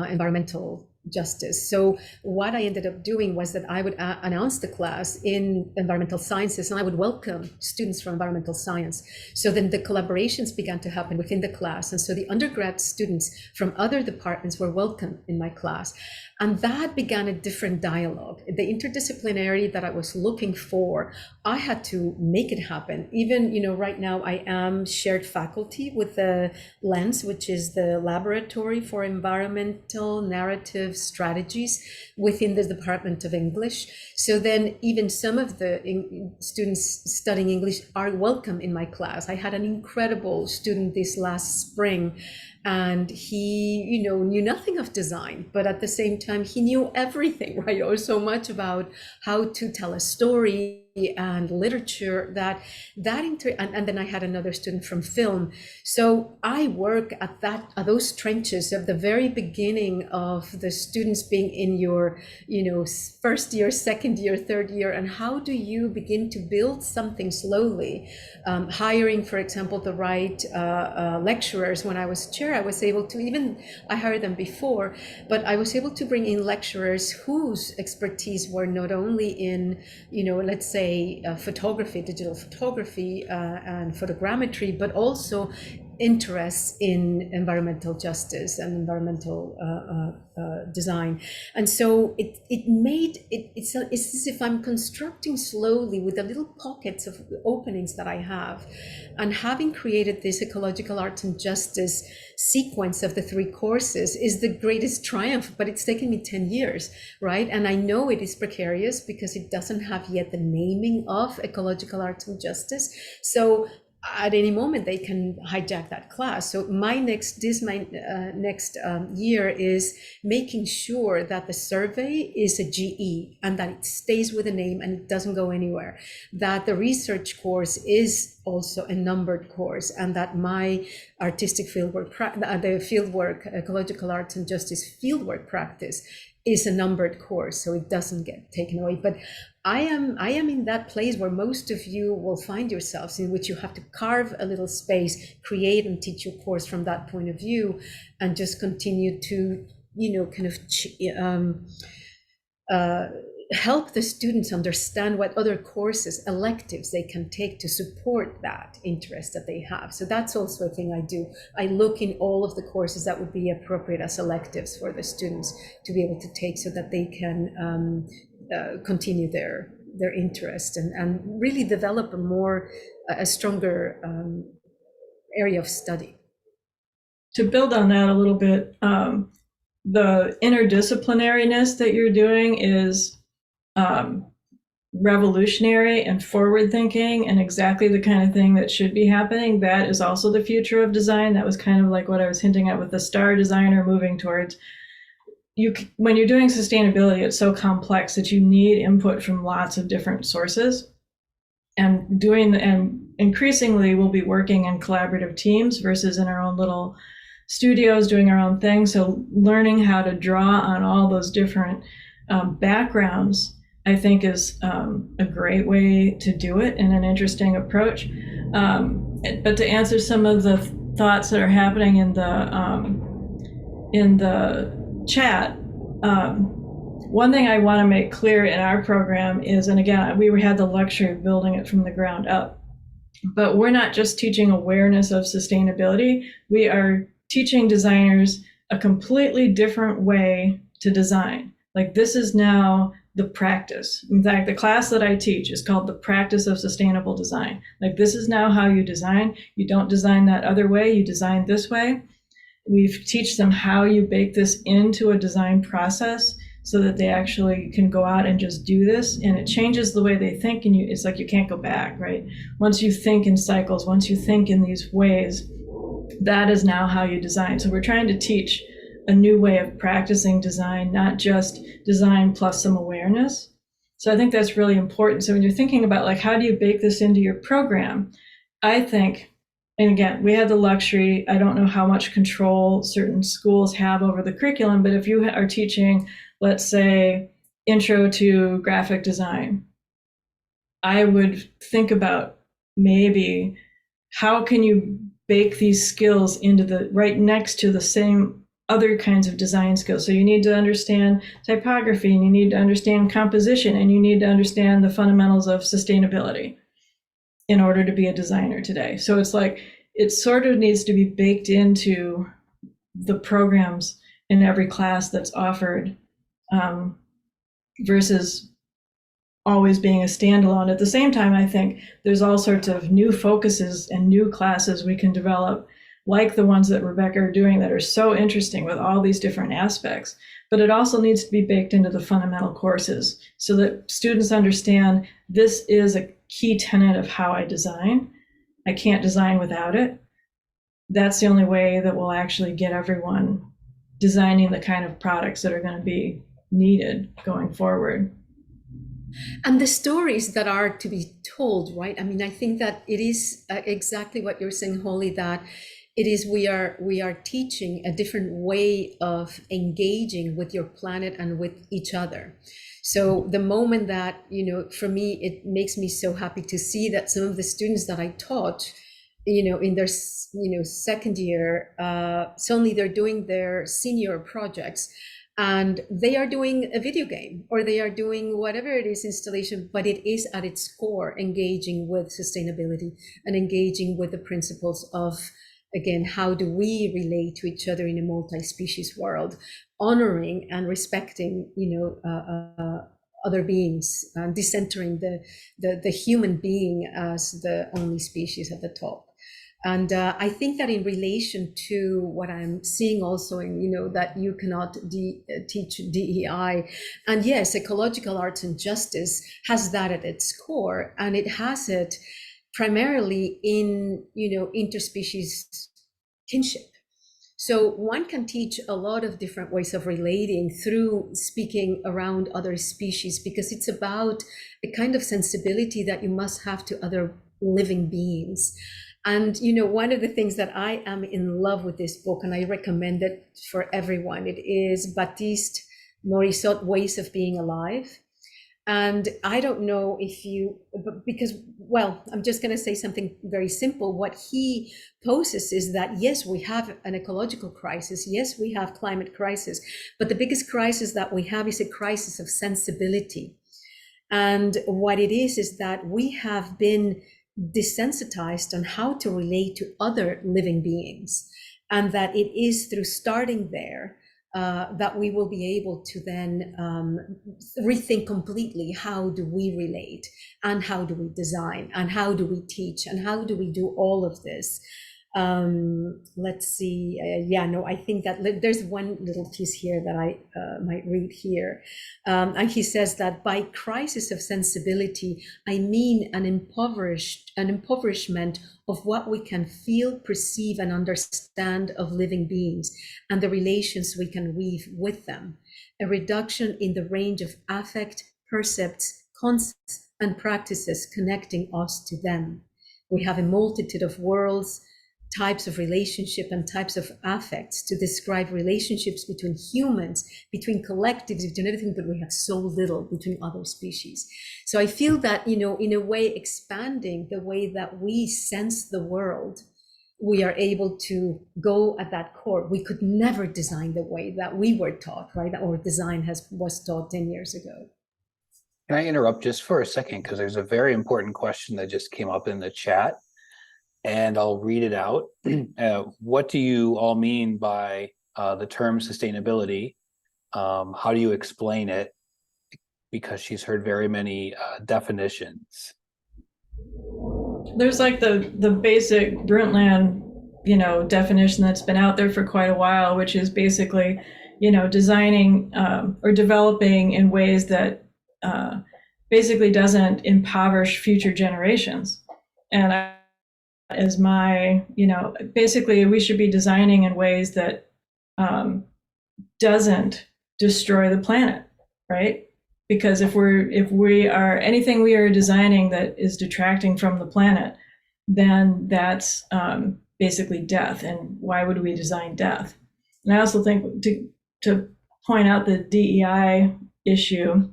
environmental justice. So what I ended up doing was that I would announce the class in environmental sciences, and I would welcome students from environmental science. So then the collaborations began to happen within the class. And so the undergrad students from other departments were welcome in my class. And that began a different dialogue. The interdisciplinarity that I was looking for, I had to make it happen. Even, right now I am shared faculty with the LENS, which is the Laboratory for Environmental Narrative Strategies within the Department of English. So then even some of the students studying English are welcome in my class. I had an incredible student this last spring, and he, knew nothing of design, but at the same time, he knew everything, right? Or so much about how to tell a story and literature and then I had another student from film. So I work at those trenches of the very beginning of the students being in your, first year, second year, third year, and how do you begin to build something slowly? Hiring, for example, the right lecturers. When I was chair, I was able to I hired them before, but I was able to bring in lecturers whose expertise were not only in, let's say, photography, digital photography, and photogrammetry, but also interests in environmental justice and environmental design. And so it's as if I'm constructing slowly with the little pockets of openings that I have, and having created this ecological arts and justice sequence of the 3 courses is the greatest triumph, but it's taken me 10 years, right? And I know it is precarious because it doesn't have yet the naming of ecological arts and justice. So at any moment they can hijack that class. So my next year is making sure that the survey is a GE and that it stays with a name and it doesn't go anywhere, that the research course is also a numbered course, and that my artistic fieldwork, the fieldwork, ecological arts and justice fieldwork practice is a numbered course, so it doesn't get taken away. But I am in that place where most of you will find yourselves, in which you have to carve a little space, create and teach your course from that point of view, and just continue to, help the students understand what other courses, electives they can take to support that interest that they have. So that's also a thing I do. I look in all of the courses that would be appropriate as electives for the students to be able to take, so that they can continue their interest and really develop a stronger area of study. To build on that a little bit, the interdisciplinariness that you're doing is revolutionary and forward thinking, and exactly the kind of thing that should be happening. That is also the future of design. That was kind of like what I was hinting at with the star designer moving towards. When you're doing sustainability, it's so complex that you need input from lots of different sources, and increasingly we'll be working in collaborative teams versus in our own little studios doing our own thing. So learning how to draw on all those different backgrounds, I think, is a great way to do it and an interesting approach. But to answer some of the thoughts that are happening in the chat, one thing I want to make clear in our program is, and again, we had the luxury of building it from the ground up, but we're not just teaching awareness of sustainability. We are teaching designers a completely different way to design. Like, this is now the practice. In fact, the class that I teach is called The Practice of Sustainable Design. Like, this is now how you design. You don't design that other way, you design this way. We teach them how you bake this into a design process so that they actually can go out and just do this, and it changes the way they think, and it's like you can't go back, right? Once you think in cycles, once you think in these ways, that is now how you design. So we're trying to teach a new way of practicing design, not just design plus some awareness. So I think that's really important. So when you're thinking about, like, how do you bake this into your program, I think, and again, we had the luxury, I don't know how much control certain schools have over the curriculum, but if you are teaching, let's say, intro to graphic design, I would think about maybe how can you bake these skills into the right next to the same other kinds of design skills. So you need to understand typography, and you need to understand composition, and you need to understand the fundamentals of sustainability in order to be a designer today. So it's like, it sort of needs to be baked into the programs in every class that's offered, versus always being a standalone. At the same time, I think there's all sorts of new focuses and new classes we can develop, like the ones that Rebeca are doing, that are so interesting with all these different aspects. But it also needs to be baked into the fundamental courses so that students understand this is a key tenet of how I design. I can't design without it. That's the only way that we'll actually get everyone designing the kind of products that are going to be needed going forward. And the stories that are to be told, right? I mean, I think that it is exactly what you're saying, Holly, that it is, we are teaching a different way of engaging with your planet and with each other. So the moment that, for me, it makes me so happy to see that some of the students that I taught, in their, second year, suddenly they're doing their senior projects, and they are doing a video game, or they are doing whatever it is, installation, but it is at its core engaging with sustainability and engaging with the principles of, again, how do we relate to each other in a multi-species world, honoring and respecting, other beings, decentering the human being as the only species at the top. And I think that in relation to what I'm seeing also in, that you cannot teach DEI, and yes, ecological arts and justice has that at its core, and it has it primarily in, interspecies kinship. So one can teach a lot of different ways of relating through speaking around other species, because it's about a kind of sensibility that you must have to other living beings. And, one of the things that I am in love with this book, and I recommend it for everyone, it is Baptiste Morisot, Ways of Being Alive. And I don't know if because, well, I'm just going to say something very simple. What he poses is that, yes, we have an ecological crisis. Yes, we have climate crisis. But the biggest crisis that we have is a crisis of sensibility. And what it is that we have been desensitized on how to relate to other living beings. And that it is through starting there that we will be able to then rethink completely, how do we relate, and how do we design, and how do we teach, and how do we do all of this. Let's see. I think that there's one little piece here that I might read here. And he says that by crisis of sensibility, I mean an impoverishment of what we can feel, perceive, and understand of living beings and the relations we can weave with them. A reduction in the range of affect, percepts, concepts, and practices connecting us to them. We have a multitude of worlds, types of relationship and types of affects to describe relationships between humans, between collectives, between everything, but we have so little between other species. So I feel that, in a way, expanding the way that we sense the world, we are able to go at that core. We could never design the way that we were taught, right? Or design was taught 10 years ago. Can I interrupt just for a second? Because there's a very important question that just came up in the chat, and I'll read it out. What do you all mean by the term sustainability? How do you explain it? Because she's heard very many definitions. There's like the basic Brundtland, definition that's been out there for quite a while, which is basically, designing or developing in ways that basically doesn't impoverish future generations. And as my, basically we should be designing in ways that doesn't destroy the planet, right? Because if we are anything we are designing that is detracting from the planet, then that's basically death. And why would we design death? And I also think to point out the DEI issue,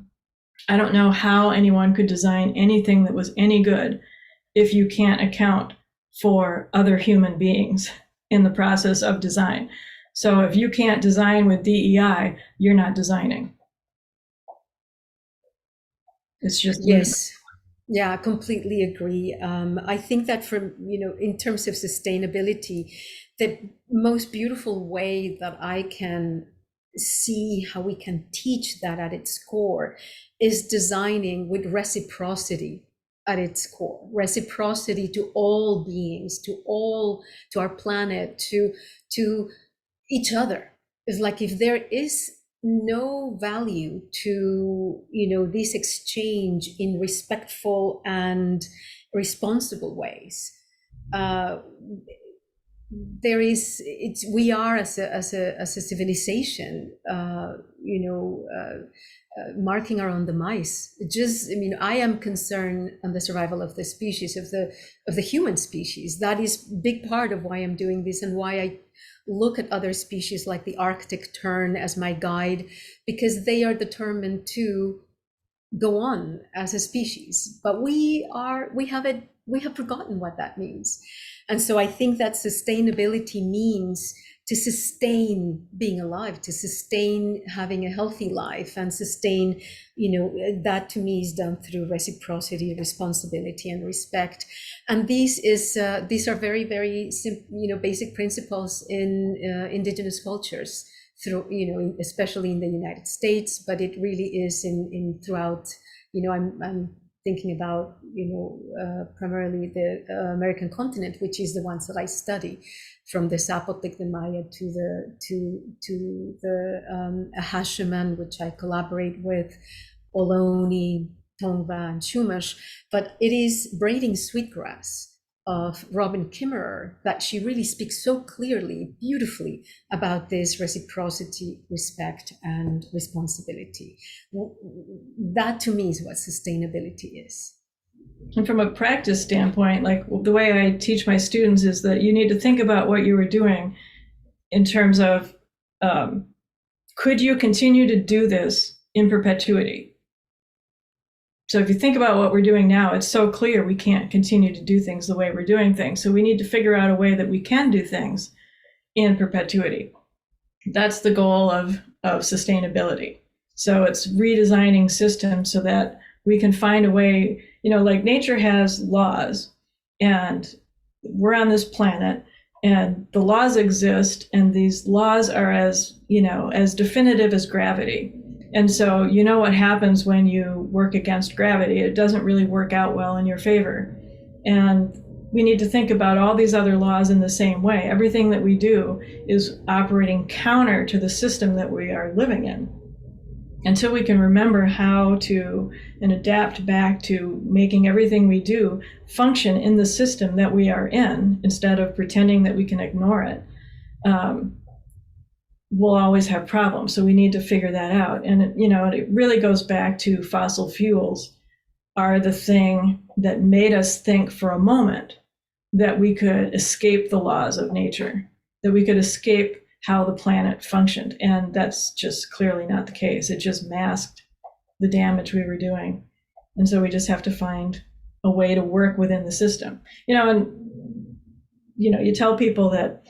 I don't know how anyone could design anything that was any good if you can't account for other human beings in the process of design. So if you can't design with DEI, you're not designing. It's just yes. Yeah, I completely agree. I think that in terms of sustainability, the most beautiful way that I can see how we can teach that at its core is designing with reciprocity at its core, reciprocity to all beings, to our planet, to each other. It's like if there is no value to this exchange in respectful and responsible ways, we are as a civilization marking our own demise. I am concerned on the survival of the species, of the human species. That is a big part of why I'm doing this and why I look at other species like the Arctic tern as my guide, because they are determined to go on as a species. But we have forgotten what that means. And so I think that sustainability means to sustain being alive, to sustain having a healthy life, and sustain, that to me is done through reciprocity, responsibility, and respect. And these are very, very basic principles in indigenous cultures, through especially in the United States, but it really is in throughout. I'm thinking about primarily the American continent, which is the ones that I study, from the Zapotec, the Maya, to the Ahashiman, which I collaborate with, Ohlone, Tongva, and Chumash. But it is Braiding Sweetgrass of Robin Kimmerer that she really speaks so clearly, beautifully about this reciprocity, respect, and responsibility. That to me is what sustainability is. And from a practice standpoint, like the way I teach my students is that you need to think about what you were doing in terms of, could you continue to do this in perpetuity? So if you think about what we're doing now, it's so clear we can't continue to do things the way we're doing things. So we need to figure out a way that we can do things in perpetuity. That's the goal of sustainability. So it's redesigning systems so that we can find a way, like nature has laws, and we're on this planet, and the laws exist, and these laws are as definitive as gravity. And so what happens when you work against gravity? It doesn't really work out well in your favor. And we need to think about all these other laws in the same way. Everything that we do is operating counter to the system that we are living in. Until we can remember how to and adapt back to making everything we do function in the system that we are in, instead of pretending that we can ignore it, we'll always have problems. So we need to figure that out. And it really goes back to fossil fuels are the thing that made us think for a moment that we could escape the laws of nature, that we could escape how the planet functioned. And that's just clearly not the case. It just masked the damage we were doing. And so we just have to find a way to work within the system. And, you tell people that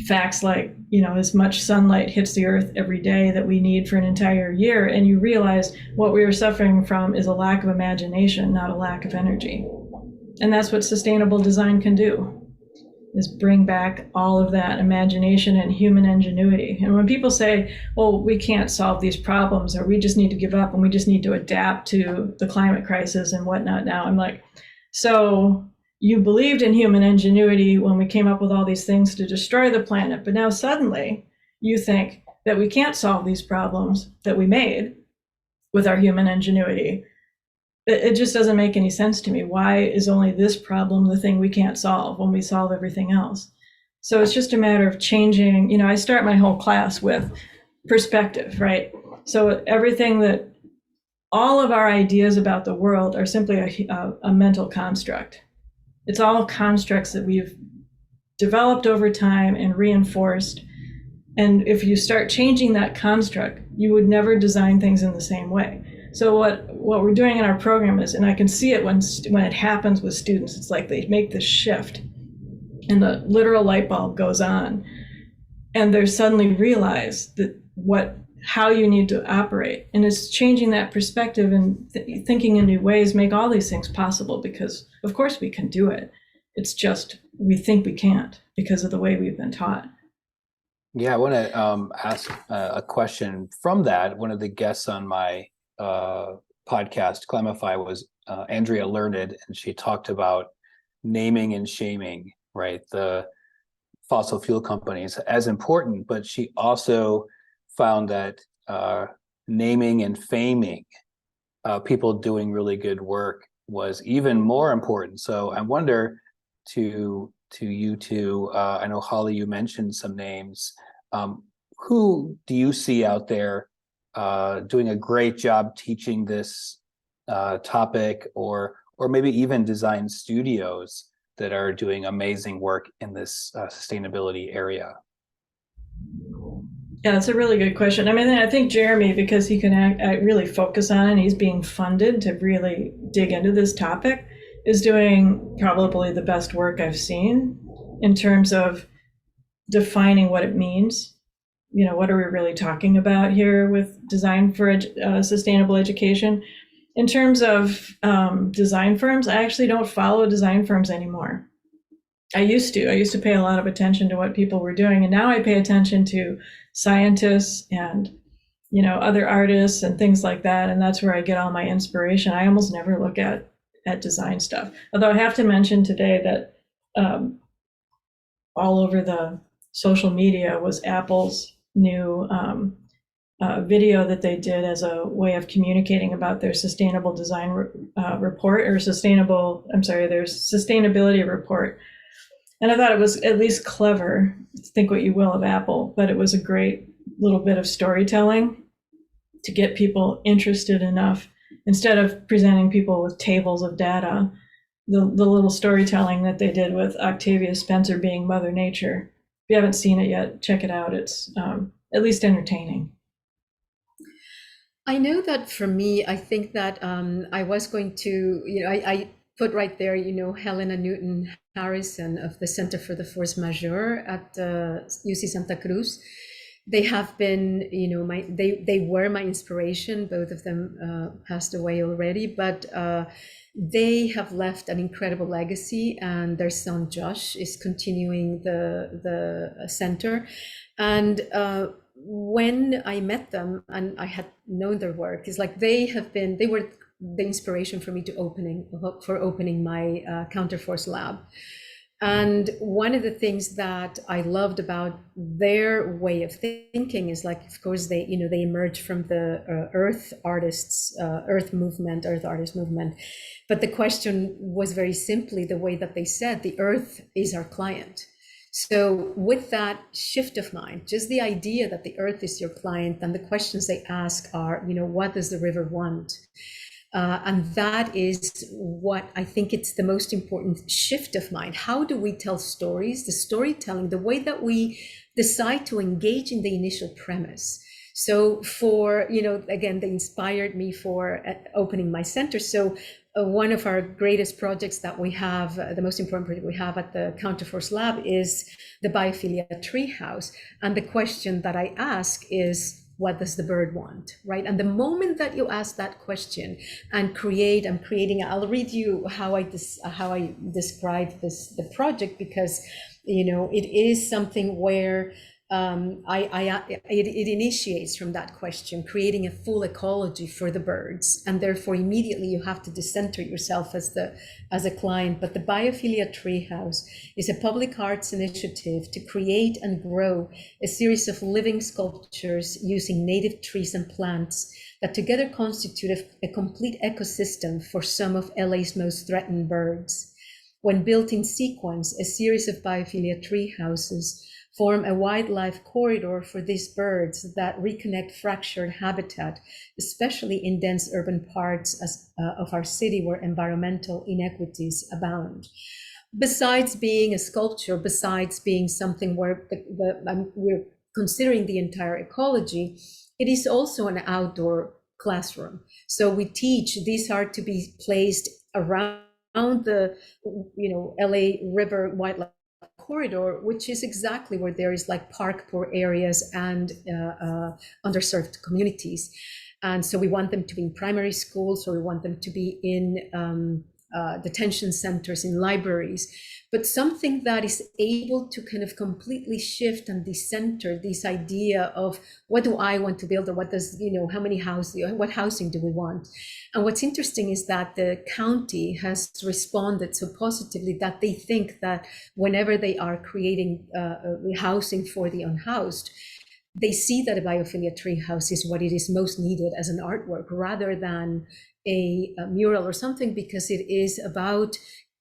facts like, as much sunlight hits the earth every day that we need for an entire year, and you realize what we are suffering from is a lack of imagination, not a lack of energy. And that's what sustainable design can do, is bring back all of that imagination and human ingenuity. And when people say, well, we can't solve these problems, or we just need to give up and we just need to adapt to the climate crisis and whatnot now, I'm like, so you believed in human ingenuity when we came up with all these things to destroy the planet, but now suddenly you think that we can't solve these problems that we made with our human ingenuity. It just doesn't make any sense to me. Why is only this problem the thing we can't solve when we solve everything else? So it's just a matter of changing. I start my whole class with perspective, right? So all of our ideas about the world are simply a mental construct. It's all constructs that we've developed over time and reinforced. And if you start changing that construct, you would never design things in the same way. So what we're doing in our program is, and I can see it when it happens with students, it's like they make this shift and the literal light bulb goes on, and they suddenly realize that how you need to operate. And it's changing that perspective and thinking in new ways make all these things possible, because of course we can do it. It's just we think we can't because of the way we've been taught. Yeah, I want to ask a question from that. One of the guests on my podcast, Climify, was Andrea Learned, and she talked about naming and shaming, right? The fossil fuel companies as important, but she also found that naming and faming people doing really good work was even more important. So I wonder to you two, I know Holly, you mentioned some names. Who do you see out there doing a great job teaching this topic, or maybe even design studios that are doing amazing work in this sustainability area? Yeah, that's a really good question. I mean, I think Jeremy, because he can really focus on it, and he's being funded to really dig into this topic, is doing probably the best work I've seen in terms of defining what it means. What are we really talking about here with design for sustainable education? In terms of design firms, I actually don't follow design firms anymore. I used to pay a lot of attention to what people were doing, and now I pay attention to scientists and other artists and things like that, and that's where I get all my inspiration. I almost never look at design stuff, although I have to mention today that all over the social media was Apple's new video that they did as a way of communicating about their sustainable design report, or their sustainability report. And I thought it was at least clever. Think what you will of Apple, but it was a great little bit of storytelling to get people interested enough, instead of presenting people with tables of data, the little storytelling that they did with Octavia Spencer being Mother Nature. If you haven't seen it yet, check it out. It's at least entertaining. I know that for me, I think that I was going to, I put right there, Helena Newton Harrison of the Center for the Force Majeure at UC Santa Cruz. They have been, they were my inspiration. Both of them passed away already, but they have left an incredible legacy, and their son Josh is continuing the center. And when I met them and I had known their work, it's like they were the inspiration for me to opening my Counterforce Lab. And one of the things that I loved about their way of thinking is, like, of course, they emerged from the Earth artist movement, but the question was very simply the way that they said the Earth is our client. So with that shift of mind, just the idea that the Earth is your client, and the questions they ask are, what does the river want? And that is what I think it's the most important shift of mind. How do we tell stories? The storytelling, the way that we decide to engage in the initial premise. So for, again, they inspired me for opening my center. So one of our greatest projects that we have, the most important project we have at the Counterforce Lab is the Biophilia Treehouse. And the question that I ask is, what does the bird want, right? And the moment that you ask that question and I'm creating, I'll read you how I describe the project, because, it is something where it initiates from that question, creating a full ecology for the birds, and therefore immediately you have to decenter yourself as a client. But the Biophilia Treehouse is a public arts initiative to create and grow a series of living sculptures using native trees and plants that together constitute a complete ecosystem for some of LA's most threatened birds. When built in sequence, a series of Biophilia Treehouses form a wildlife corridor for these birds that reconnect fractured habitat, especially in dense urban parts of our city where environmental inequities abound. Besides being a sculpture, besides being something where we're considering the entire ecology, it is also an outdoor classroom. So we teach, these are to be placed around the LA River Wildlife Corridor, which is exactly where there is like park poor areas and underserved communities. And so we want them to be in primary schools, or we want them to be in detention centers, in libraries, but something that is able to kind of completely shift and decenter this idea of what do I want to build, or what does, how many houses, what housing do we want? And what's interesting is that the county has responded so positively that they think that whenever they are creating housing for the unhoused, they see that a Biophilia Treehouse is what it is most needed as an artwork rather than a mural or something, because it is about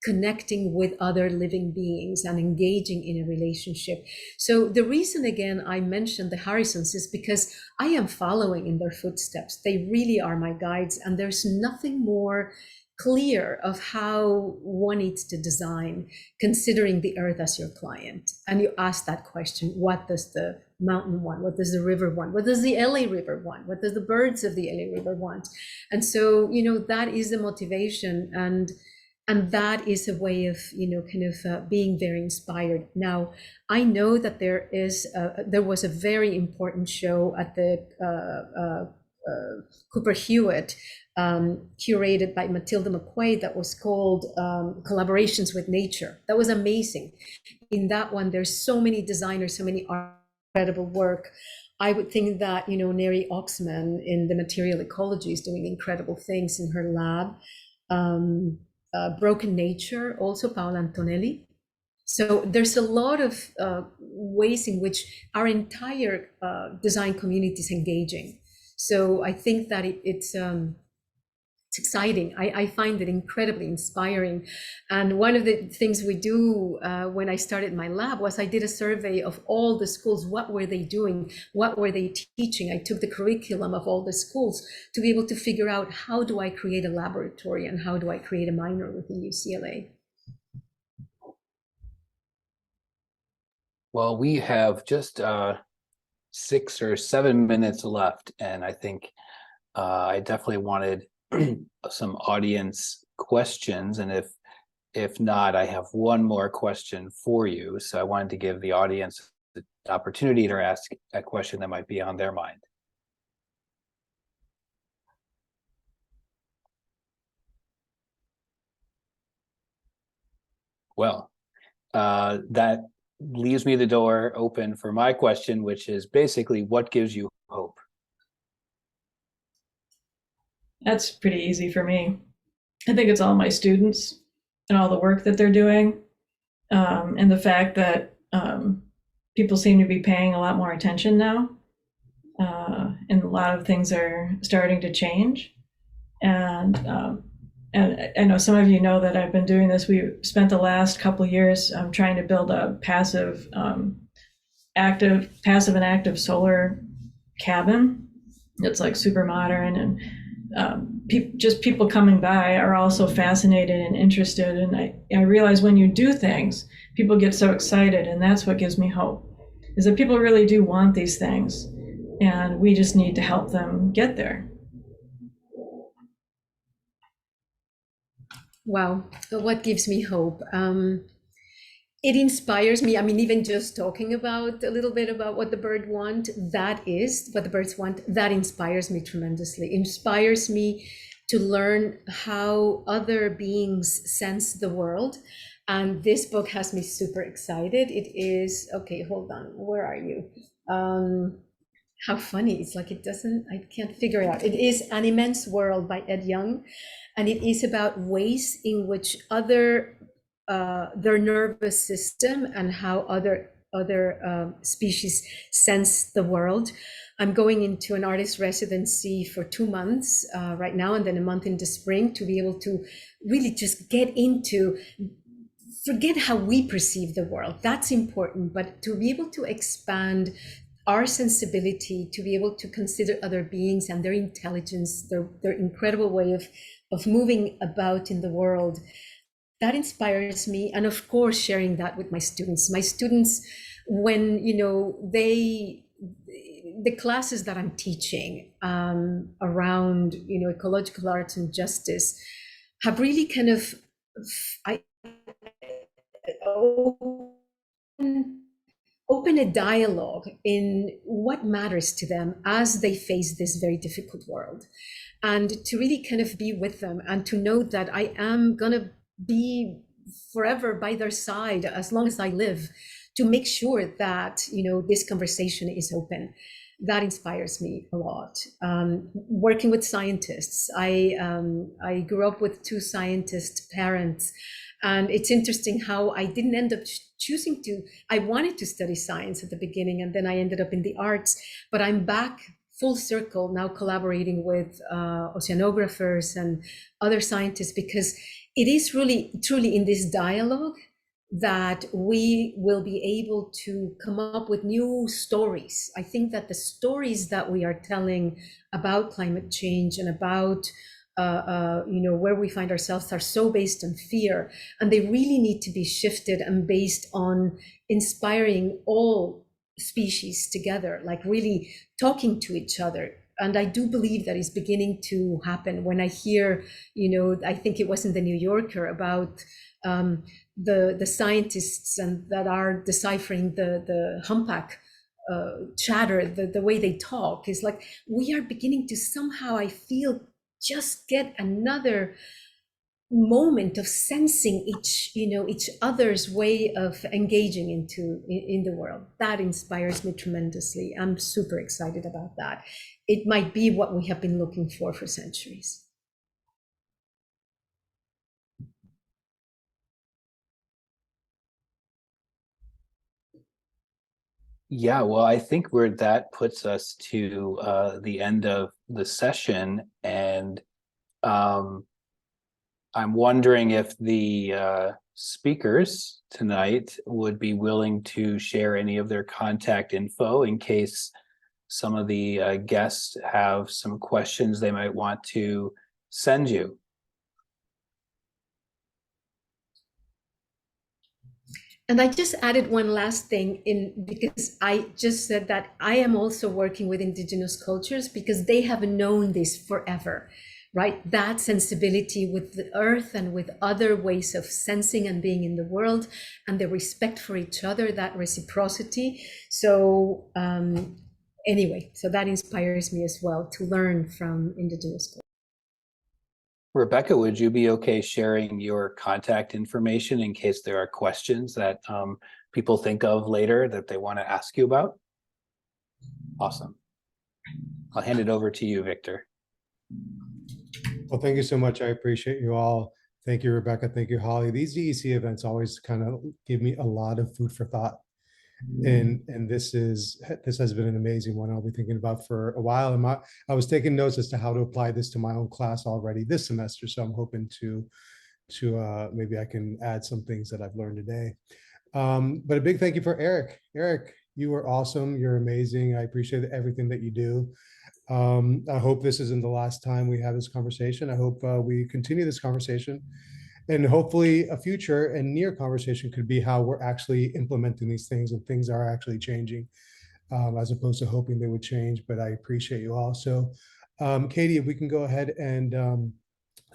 connecting with other living beings and engaging in a relationship. So the reason, again, I mentioned the Harrisons is because I am following in their footsteps. They really are my guides, and there's nothing more clear of how one needs to design, considering the earth as your client. And you ask that question, what does the mountain want? What does the river want? What does the LA River want? What does the birds of the LA River want? And so, that is the motivation. And that is a way of, being very inspired. Now, I know that there was a very important show at the Cooper Hewitt, curated by Matilda McQuaid, that was called Collaborations with Nature. That was amazing. In that one, there's so many designers, so many incredible work. I would think that, Neri Oxman in the material ecology is doing incredible things in her lab. Broken Nature, also Paola Antonelli. So there's a lot of ways in which our entire design community is engaging. So I think that it's exciting. I find it incredibly inspiring. And one of the things we do when I started my lab was I did a survey of all the schools. What were they doing? What were they teaching? I took the curriculum of all the schools to be able to figure out, how do I create a laboratory and how do I create a minor within UCLA? Well, we have just 6 or 7 minutes left, and I think I definitely wanted some audience questions, and if not, I have one more question for you. So I wanted to give the audience the opportunity to ask a question that might be on their mind. Well, that leaves me the door open for my question, which is basically, what gives you hope? That's pretty easy for me. I think it's all my students and all the work that they're doing, and the fact that people seem to be paying a lot more attention now, and a lot of things are starting to change. And I know some of you know that I've been doing this. We spent the last couple of years trying to build a passive and active solar cabin. It's like super modern, and just people coming by are also fascinated and interested. And I realize when you do things, people get so excited, and that's what gives me hope, is that people really do want these things, and we just need to help them get there. Wow, what gives me hope? It inspires me. I mean, even just talking about a little bit about what the birds want, that inspires me tremendously. Inspires me to learn how other beings sense the world. And this book has me super excited. It is, okay, hold on, where are you? How funny, it's like I can't figure it out. It is An Immense World by Ed Young. And it is about ways in which their nervous system and how other species sense the world. I'm going into an artist residency for 2 months right now, and then a month in the spring, to be able to really just get into, forget how we perceive the world. That's important, but to be able to expand our sensibility, to be able to consider other beings and their intelligence, their incredible way of moving about in the world, that inspires me. And of course, sharing that with my students. My students, when, the classes that I'm teaching around, ecological arts and justice have really kind of, open a dialogue in what matters to them as they face this very difficult world, and to really kind of be with them and to know that I am going to be forever by their side as long as I live, to make sure that this conversation is open. That inspires me a lot. Working with scientists, I grew up with 2 scientist parents, and it's interesting how I didn't end up choosing to. I wanted to study science at the beginning, and then I ended up in the arts, but I'm back full circle now, collaborating with oceanographers and other scientists, because it is really truly in this dialogue that we will be able to come up with new stories. I think that the stories that we are telling about climate change and about where we find ourselves are so based on fear, and they really need to be shifted and based on inspiring all species together, like really talking to each other. And I do believe that is beginning to happen. When I hear, I think it was in the New Yorker about the scientists and that are deciphering the humpback chatter, the way they talk is like, we are beginning to somehow, I feel, just get another moment of sensing each other's way of engaging in the world. That inspires me tremendously. I'm super excited about that. It might be what we have been looking for centuries. Yeah, well, I think where that puts us to the end of the session, and I'm wondering if the speakers tonight would be willing to share any of their contact info in case some of the guests have some questions they might want to send you. And I just added one last thing in, because I just said that I am also working with indigenous cultures because they have known this forever, right? That sensibility with the earth and with other ways of sensing and being in the world, and the respect for each other, that reciprocity. So anyway, so that inspires me as well to learn from indigenous cultures. Rebecca, would you be okay sharing your contact information in case there are questions that people think of later that they want to ask you about? Awesome. I'll hand it over to you, Victor. Well, thank you so much. I appreciate you all. Thank you, Rebecca. Thank you, Holly. These DEC events always kind of give me a lot of food for thought. And this has been an amazing one. I'll be thinking about for a while. And I was taking notes as to how to apply this to my own class already this semester. So I'm hoping to maybe I can add some things that I've learned today. But a big thank you for Eric. Eric, you are awesome. You're amazing. I appreciate everything that you do. I hope this isn't the last time we have this conversation. I hope we continue this conversation. And hopefully a future and near conversation could be how we're actually implementing these things and things are actually changing, as opposed to hoping they would change. But I appreciate you all. So, Katie, if we can go ahead and